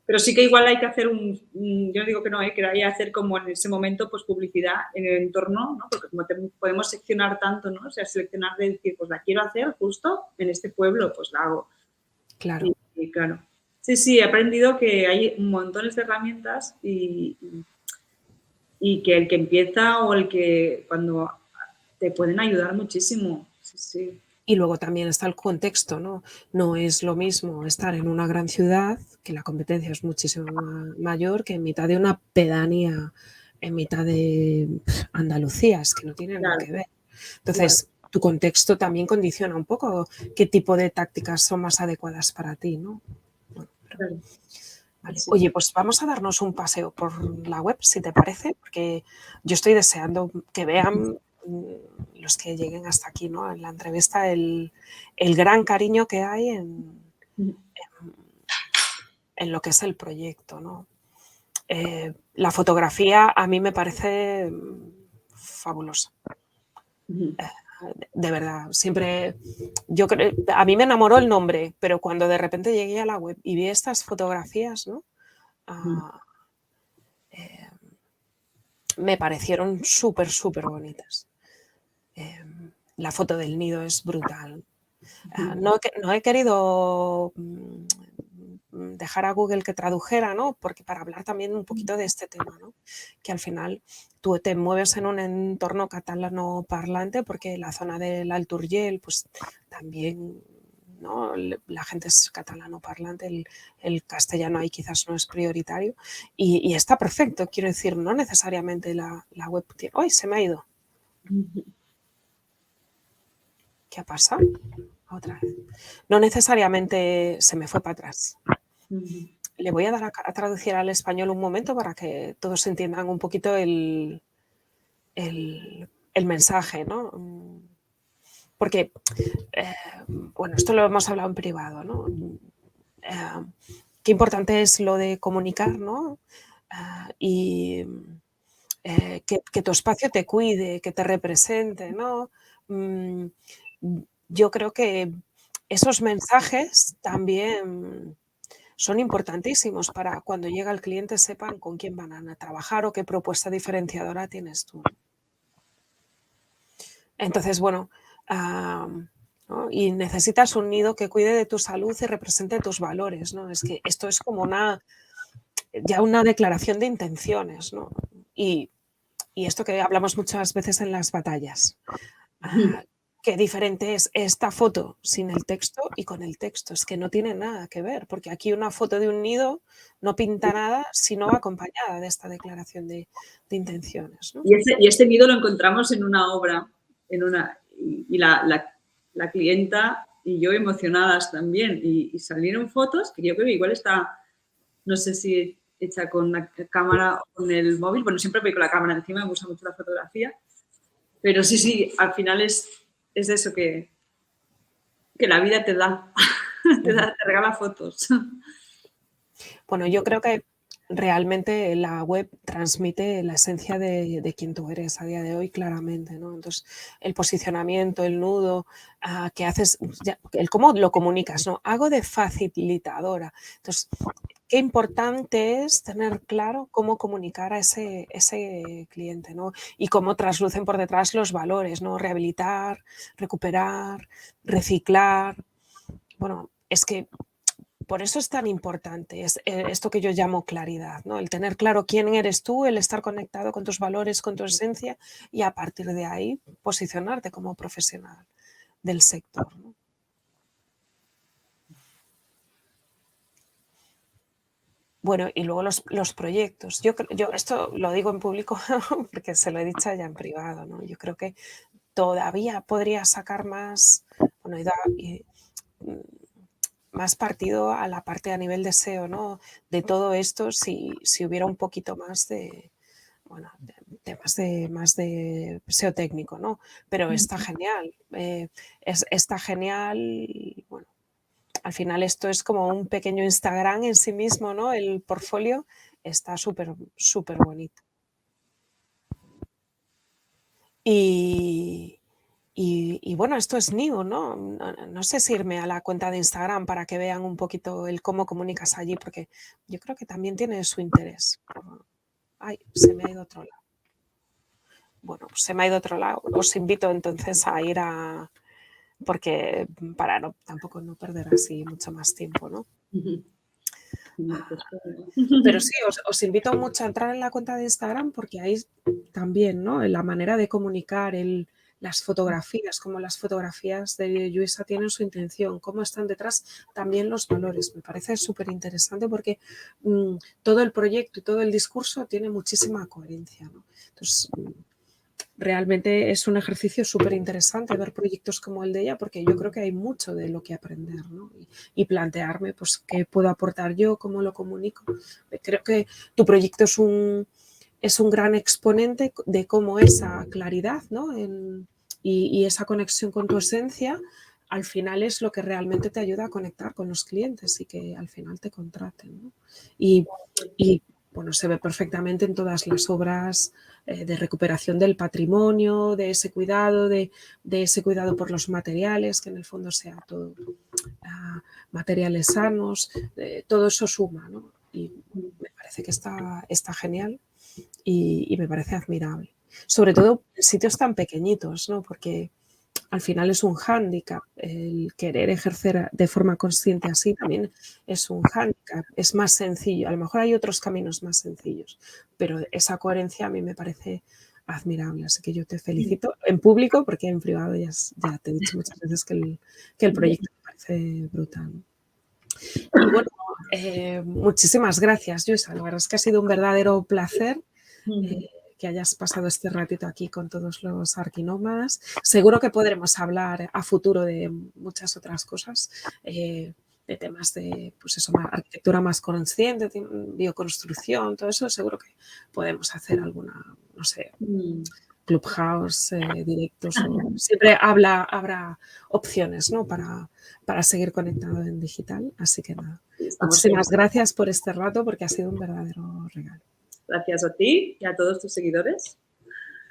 Pero sí que igual hay que hacer yo digo que no, que hay que hacer como en ese momento pues publicidad en el entorno, ¿no? Porque como podemos seccionar tanto, ¿no? O sea, seleccionar de decir, pues la quiero hacer justo en este pueblo, pues la hago. Claro. Y claro. Sí, he aprendido que hay montones de herramientas y que el que empieza o el que cuando te pueden ayudar muchísimo. Sí, sí. Y luego también está el contexto, ¿no? No es lo mismo estar en una gran ciudad, que la competencia es muchísimo mayor, que en mitad de una pedanía, en mitad de Andalucía, es que no tiene nada Claro, que ver. claro. Entonces, tu contexto también condiciona un poco qué tipo de tácticas son más adecuadas para ti, ¿no? Bueno, Claro. vale. Sí. Oye, pues vamos a darnos un paseo por la web, si te parece, porque yo estoy deseando que vean los que lleguen hasta aquí, ¿no? En la entrevista, el gran cariño que hay en lo que es el proyecto, ¿no? La fotografía a mí me parece fabulosa. De verdad, siempre, yo creo, a mí me enamoró el nombre, pero cuando de repente llegué a la web y vi estas fotografías, ¿no? Ah, me parecieron súper, súper bonitas. La foto del nido es brutal. No he querido dejar a Google que tradujera, ¿no? Porque para hablar también un poquito de este tema, ¿no? Que al final tú te mueves en un entorno catalano parlante porque la zona del Alt Urgell, pues también, ¿no? La gente es catalano parlante, el castellano ahí quizás no es prioritario y está perfecto, quiero decir, no necesariamente la web tiene... ¡Ay, se me ha ido! ¿Qué ha pasado? Otra vez. No necesariamente se me fue para atrás. Le voy a dar a traducir al español un momento para que todos entiendan un poquito el mensaje, ¿no? Porque, bueno, esto lo hemos hablado en privado, ¿no? Qué importante es lo de comunicar, ¿no? Y que tu espacio te cuide, que te represente, ¿no? Yo creo que esos mensajes también son importantísimos para cuando llega el cliente sepan con quién van a trabajar o qué propuesta diferenciadora tienes tú. Entonces, bueno, ¿no? Y necesitas un nido que cuide de tu salud y represente tus valores, ¿no? Es que esto es como ya una declaración de intenciones, ¿no? Y esto que hablamos muchas veces en las batallas. Qué diferente es esta foto sin el texto y con el texto. Es que no tiene nada que ver, porque aquí una foto de un nido no pinta nada si no va acompañada de esta declaración de intenciones, ¿no? Y este nido lo encontramos en una obra, y la clienta y yo emocionadas también. Y salieron fotos que yo creo que igual está, no sé si hecha con la cámara o con el móvil. Bueno, siempre voy con la cámara encima, me gusta mucho la fotografía. Pero sí, al final es eso que la vida te da, te regala fotos. Bueno, yo creo que realmente la web transmite la esencia de quién tú eres a día de hoy claramente, ¿no? Entonces, el posicionamiento, el nudo que haces, el cómo lo comunicas, ¿no? Hago de facilitadora. Entonces, qué importante es tener claro cómo comunicar a ese cliente, ¿no? Y cómo traslucen por detrás los valores, ¿no? Rehabilitar, recuperar, reciclar. Bueno, es que por eso es tan importante esto que yo llamo claridad, ¿no? El tener claro quién eres tú, el estar conectado con tus valores, con tu esencia y a partir de ahí posicionarte como profesional del sector, ¿no? Bueno, y luego los proyectos. Yo esto lo digo en público porque se lo he dicho ya en privado, ¿no? Yo creo que todavía podría sacar más, bueno, más partido a la parte a nivel de SEO, ¿no? De todo esto si hubiera un poquito más de, bueno, más de SEO técnico, ¿no? Pero está genial. Está genial. Bueno, al final esto es como un pequeño Instagram en sí mismo, ¿no? El portfolio está súper, súper bonito. Y bueno, esto es new, ¿no? No sé si irme a la cuenta de Instagram para que vean un poquito el cómo comunicas allí, porque yo creo que también tiene su interés. Ay, se me ha ido otro lado. Bueno, pues se me ha ido otro lado. Os invito entonces a ir porque para tampoco no perder así mucho más tiempo, ¿no? Pero sí, os invito mucho a entrar en la cuenta de Instagram porque ahí también, ¿no? La manera de comunicar, el las fotografías, cómo las fotografías de Lluïsa tienen su intención, cómo están detrás también los valores. Me parece súper interesante porque todo el proyecto y todo el discurso tiene muchísima coherencia, ¿no? Entonces, realmente es un ejercicio súper interesante ver proyectos como el de ella, porque yo creo que hay mucho de lo que aprender, ¿no? Y plantearme, pues, qué puedo aportar yo, cómo lo comunico. Creo que tu proyecto es un gran exponente de cómo esa claridad, ¿no? Y esa conexión con tu esencia, al final es lo que realmente te ayuda a conectar con los clientes y que al final te contraten, ¿no? Y bueno, se ve perfectamente en todas las obras de recuperación del patrimonio, de ese cuidado, de ese cuidado por los materiales, que en el fondo sea todo materiales sanos, todo eso suma, ¿no? Y me parece que está genial y me parece admirable. Sobre todo en sitios tan pequeñitos, ¿no? Porque al final es un hándicap. El querer ejercer de forma consciente así también es un hándicap. Es más sencillo. A lo mejor hay otros caminos más sencillos, pero esa coherencia a mí me parece admirable. Así que yo te felicito en público, porque en privado ya te he dicho muchas veces que el proyecto me parece brutal. Y bueno, muchísimas gracias, Lluïsa. La verdad es que ha sido un verdadero placer que hayas pasado este ratito aquí con todos los arquinómadas. Seguro que podremos hablar a futuro de muchas otras cosas, de temas de, pues eso, arquitectura más consciente, bioconstrucción, todo eso. Seguro que podemos hacer alguna, no sé, Clubhouse, directos. Siempre habrá opciones, ¿no? Para seguir conectado en digital. Así que nada, muchísimas gracias por este rato porque ha sido un verdadero regalo. Gracias a ti y a todos tus seguidores.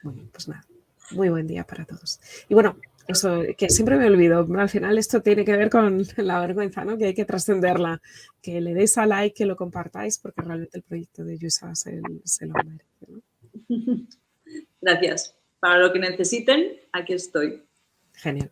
Bueno, pues nada, muy buen día para todos. Y bueno, eso que siempre me olvido, al final esto tiene que ver con la vergüenza, ¿no? Que hay que trascenderla, que le deis a like, que lo compartáis, porque realmente el proyecto de Lluïsa se lo merece, ¿no? Gracias. Para lo que necesiten, aquí estoy. Genial.